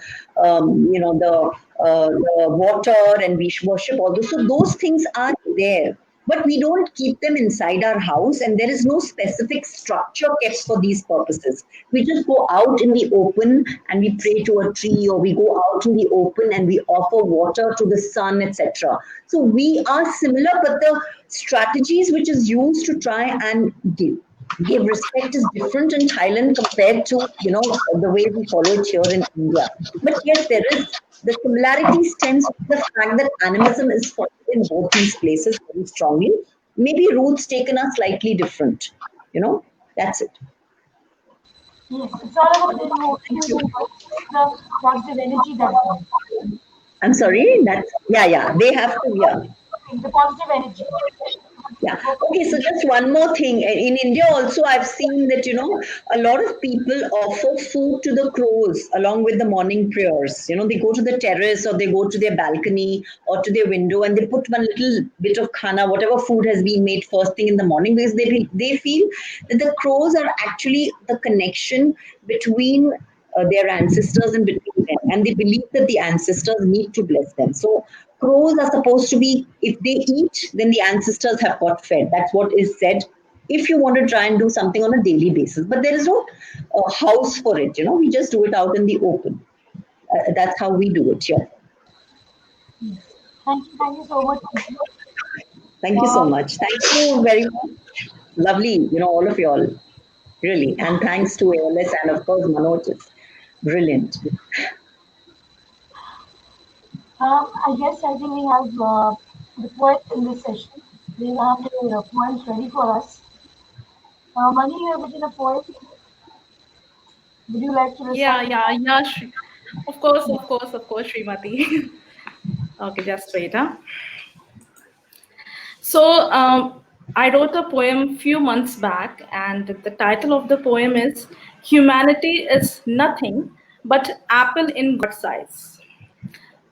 water, and we worship all those. So those things are there, but we don't keep them inside our house, and there is no specific structure kept for these purposes. We just go out in the open and we pray to a tree, or we go out in the open and we offer water to the sun, etc. So we are similar, but the strategies which is used to try and give respect is different in Thailand compared to the way we follow it here in India. But yes, there is the similarities stems from the fact that animism is followed in both these places very strongly. Maybe roots taken are slightly different. That's it.
yes, it's all about the emotions and the positive energy that's there.
I'm sorry. That's yeah. They have to, yeah.
The positive energy.
Yeah. Okay. So just one more thing. In India, also, I've seen that, a lot of people offer food to the crows along with the morning prayers. They go to the terrace, or they go to their balcony or to their window, and they put one little bit of khana, whatever food has been made first thing in the morning, because they feel that the crows are actually the connection between their ancestors and between them, and they believe that the ancestors need to bless them. So crows are supposed to be, if they eat, then the ancestors have got fed. That's what is said. If you want to try and do something on a daily basis, but there is no house for it, we just do it out in the open. That's how we do it here.
Thank you so much.
Thank you so much. Thank you very much. Lovely, all of you all, really. And thanks to ALS and of course Manoj. It's brilliant.
I think we have the poets in this session. They have their poems ready for us. Mani, you have written a poem. Would you like to
Yeah,
recite?
yeah, yeah. Of course, of course, of course, Srimati. Okay, just wait, huh? So, I wrote a poem few months back, and the title of the poem is "Humanity is Nothing But Apple in God's Eyes."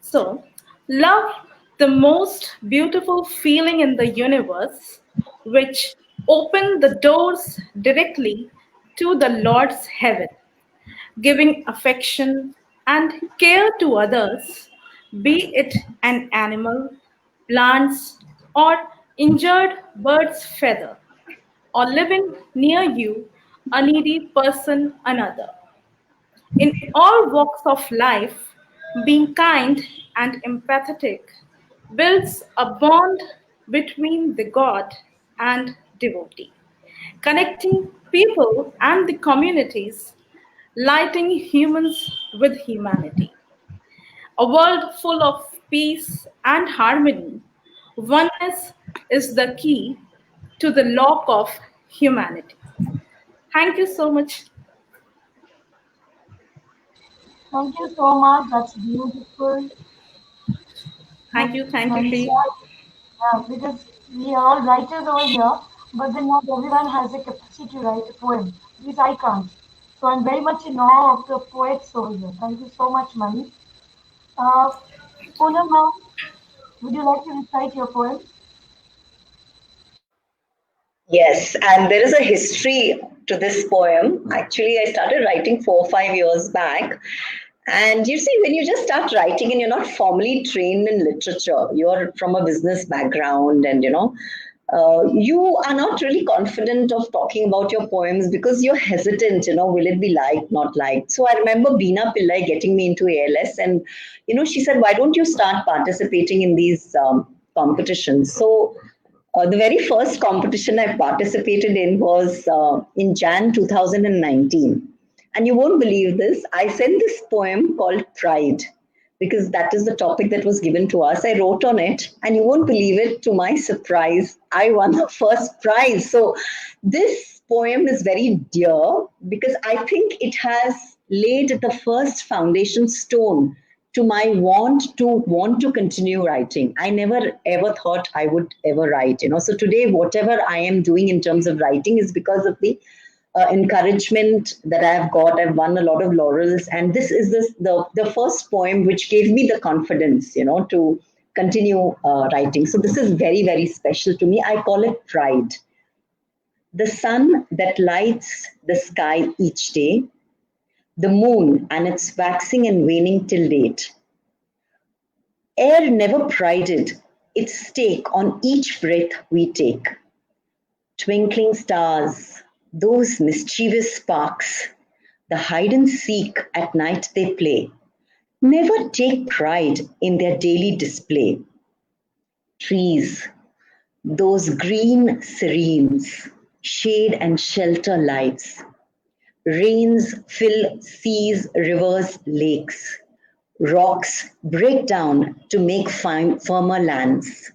So, love, the most beautiful feeling in the universe, which opened the doors directly to the Lord's heaven, giving affection and care to others, be it an animal, plants, or injured bird's feather, or living near you, a needy person, another. In all walks of life, being kind and empathetic builds a bond between the God and devotee, connecting people and the communities, lighting humans with humanity. A world full of peace and harmony, oneness is the key to the lock of humanity. Thank you so much.
Thank you so much. That's beautiful.
Thank you,
Nice.
Shri.
Because we are all writers over here, but then not everyone has the capacity to write a poem. At least I can't. So I'm very much in awe of the poets over here. Thank you so much, Mani. Uh, Poonam, ma'am, would you like to recite your poem?
Yes, and there is a history to this poem. Actually, I started writing 4 or 5 years back. And you see, when you just start writing and you're not formally trained in literature, you're from a business background, and you are not really confident of talking about your poems because you're hesitant, will it be liked, not liked? So I remember Beena Pillai getting me into ALS, and she said, why don't you start participating in these competitions? So the very first competition I participated in was in Jan 2019. And you won't believe this. I sent this poem called Pride because that is the topic that was given to us. I wrote on it, and you won't believe it, to my surprise, I won the first prize. So this poem is very dear because I think it has laid the first foundation stone to my want to continue writing. I never ever thought I would ever write. So today, whatever I am doing in terms of writing is because of the encouragement that I've got. I've won a lot of laurels, and this is the first poem which gave me the confidence, to continue writing. So this is very, very special to me. I call it Pride. The sun that lights the sky each day, the moon and its waxing and waning till late. Air never prided its stake on each breath we take. Twinkling stars, those mischievous sparks, the hide and seek at night they play, never take pride in their daily display. Trees, those green serenes, shade and shelter lives. Rains fill seas, rivers, lakes. Rocks break down to make firmer lands.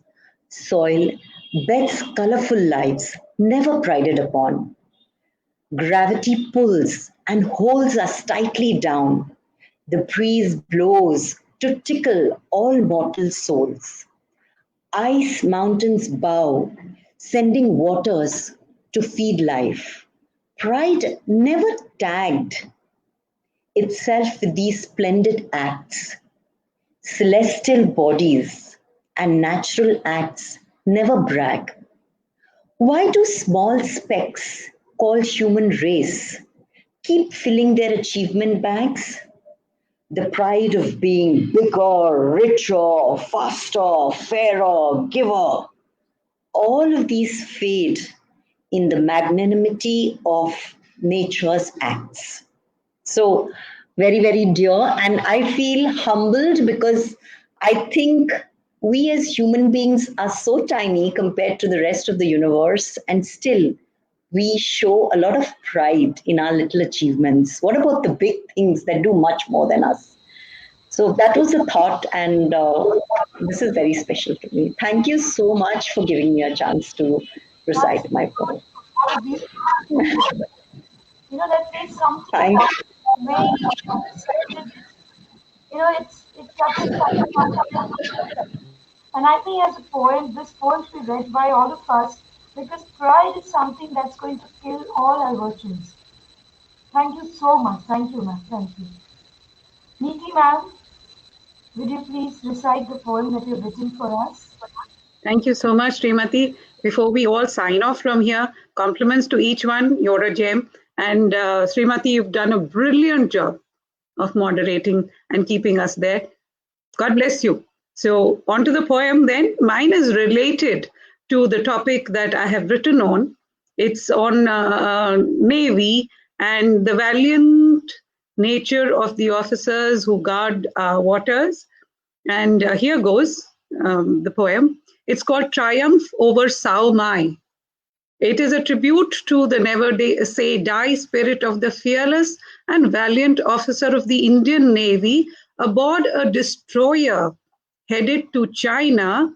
Soil beds colorful lives, never prided upon. Gravity pulls and holds us tightly down. The breeze blows to tickle all mortal souls. Ice mountains bow, sending waters to feed life. Pride never tagged itself with these splendid acts. Celestial bodies and natural acts never brag. Why do small specks called human race keep filling their achievement bags? The pride of being bigger, richer, faster, fairer, giver. All of these fade in the magnanimity of nature's acts. So, very, very dear. And I feel humbled because I think we as human beings are so tiny compared to the rest of the universe, and still we show a lot of pride in our little achievements. What about the big things that do much more than us? So that was a thought, and this is very special to me. Thank you so much for giving me a chance to
That's
recite my poem.
so beautiful. That says something
Thank
about very sentence. It touches something on our culture. And I think as a poem, this poem should be read by all of us because pride is something that's going to kill all our virtues. Thank you so much. Thank you, ma'am. Thank you. Neeti, ma'am, would you please recite the poem that you've written for us?
Thank you so much, Srimati. Before we all sign off from here, compliments to each one. You're a gem. And Srimati, you've done a brilliant job of moderating and keeping us there. God bless you. So on to the poem then. Mine is related to the topic that I have written on. It's on Navy and the valiant nature of the officers who guard our waters. And here goes the poem. It's called Triumph over Sao Mai. It is a tribute to the never say die spirit of the fearless and valiant officer of the Indian Navy aboard a destroyer headed to China,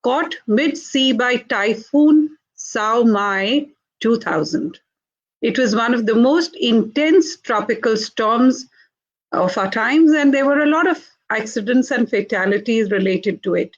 caught mid-sea by Typhoon Sao Mai 2000. It was one of the most intense tropical storms of our times, and there were a lot of accidents and fatalities related to it.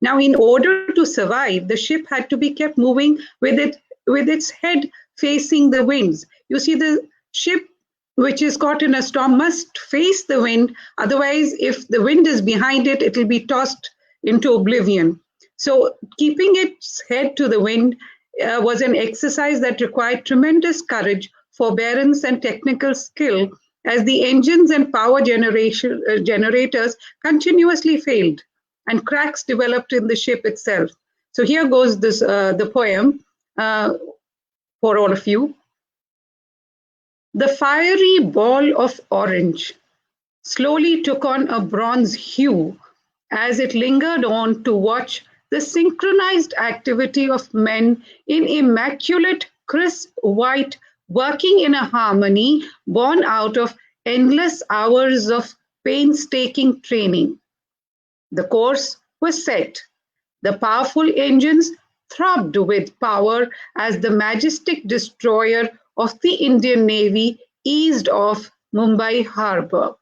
Now, in order to survive, the ship had to be kept moving with its head facing the winds. You see, the ship which is caught in a storm must face the wind. Otherwise, if the wind is behind it, it will be tossed into oblivion. So keeping its head to the wind was an exercise that required tremendous courage, forbearance, and technical skill, as the engines and power generators continuously failed and cracks developed in the ship itself. So here goes this the poem for all of you. The fiery ball of orange slowly took on a bronze hue as it lingered on to watch the synchronized activity of men in immaculate, crisp white, working in a harmony born out of endless hours of painstaking training. The course was set. The powerful engines throbbed with power as the majestic destroyer of the Indian Navy eased off Mumbai harbor.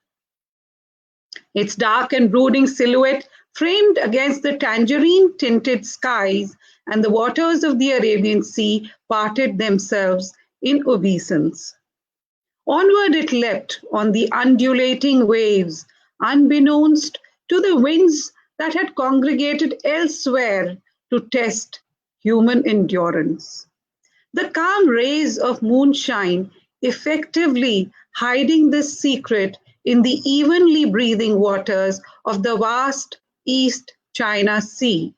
Its dark and brooding silhouette framed against the tangerine-tinted skies, and the waters of the Arabian Sea parted themselves in obeisance. Onward it leapt on the undulating waves, unbeknownst to the winds that had congregated elsewhere to test human endurance. The calm rays of moonshine effectively hiding this secret in the evenly breathing waters of the vast East China Sea.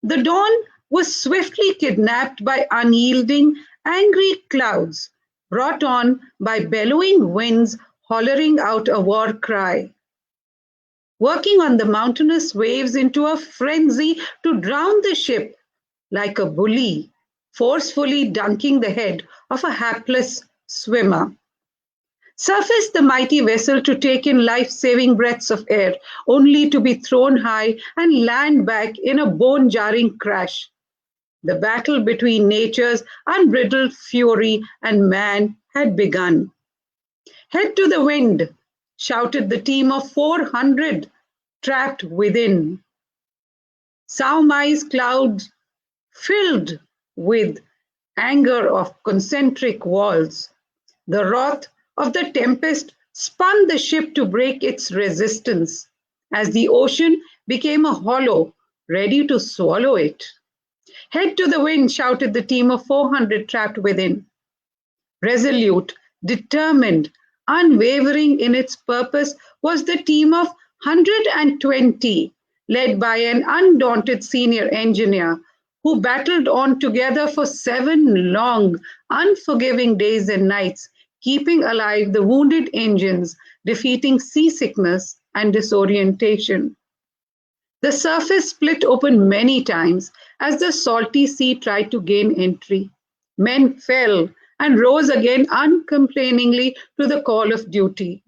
The dawn was swiftly kidnapped by unyielding, angry clouds, brought on by bellowing winds hollering out a war cry, working on the mountainous waves into a frenzy to drown the ship like a bully, forcefully dunking the head of a hapless swimmer. Surfaced the mighty vessel to take in life-saving breaths of air, only to be thrown high and land back in a bone-jarring crash. The battle between nature's unbridled fury and man had begun. Head to the wind, shouted the team of 400 trapped within. Sao Mai's clouds filled with anger of concentric walls. The wrath of the tempest spun the ship to break its resistance as the ocean became a hollow, ready to swallow it. Head to the wind, shouted the team of 400 trapped within. Resolute, determined, unwavering in its purpose was the team of 120, led by an undaunted senior engineer who battled on together for 7 long, unforgiving days and nights, keeping alive the wounded engines, defeating seasickness and disorientation. The surface split open many times as the salty sea tried to gain entry. Men fell and rose again uncomplainingly to the call of duty.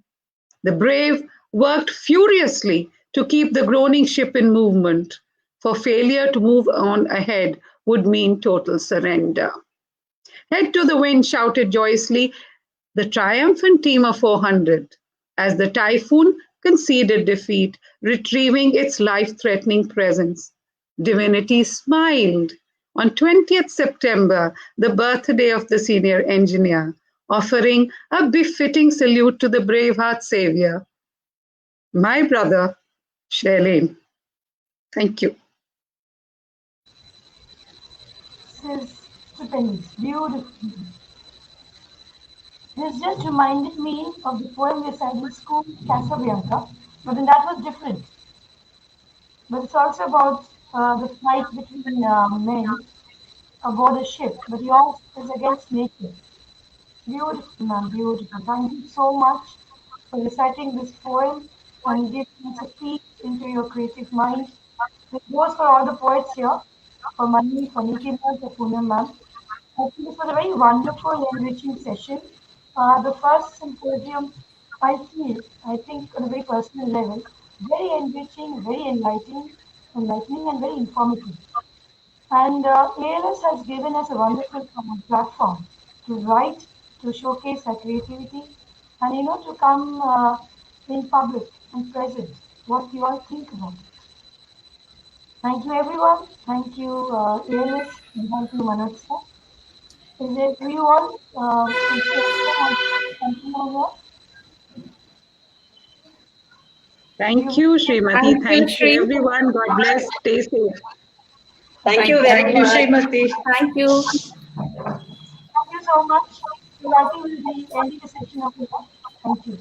The brave worked furiously to keep the groaning ship in movement, for failure to move on ahead would mean total surrender. Head to the wind, shouted joyously the triumphant team of 400 as the typhoon conceded defeat, retrieving its life-threatening presence. Divinity smiled. On 20th September, the birthday of the senior engineer, offering a befitting salute to the Braveheart savior, my brother, Shailene. Thank you.
Says Tiffany's beautiful. This just reminded me of the poem we recited in school, Casablanca, but then that was different. But it's also about the fight between men aboard a ship, but yours is against nature. Beautiful, ma'am, beautiful. Thank you so much for reciting this poem and giving us a peek into your creative mind. This goes for all the poets here, for Mani, for Nikhil, for Poonam, ma'am. I think this was a very wonderful, enriching session. The first symposium, I think on a very personal level, very enriching, very enlightening and very informative. And ALS has given us a wonderful platform to write, to showcase our creativity, and to come in public and present what you all think about it. Thank you, everyone. Thank you, ALS, and thank you, Manoj sir. Is it you all? Is there anyone wants to say something over here?
Thank
Do
you,
you?
Srimati.
Thank you,
Thanks to
Shri.
everyone. God bless. Stay safe.
Thank you
Thank you.
very
Thank you,
much.
Srimati.
Thank you.
Thank you so much. So I think we'll be ending the session over here. Thank you.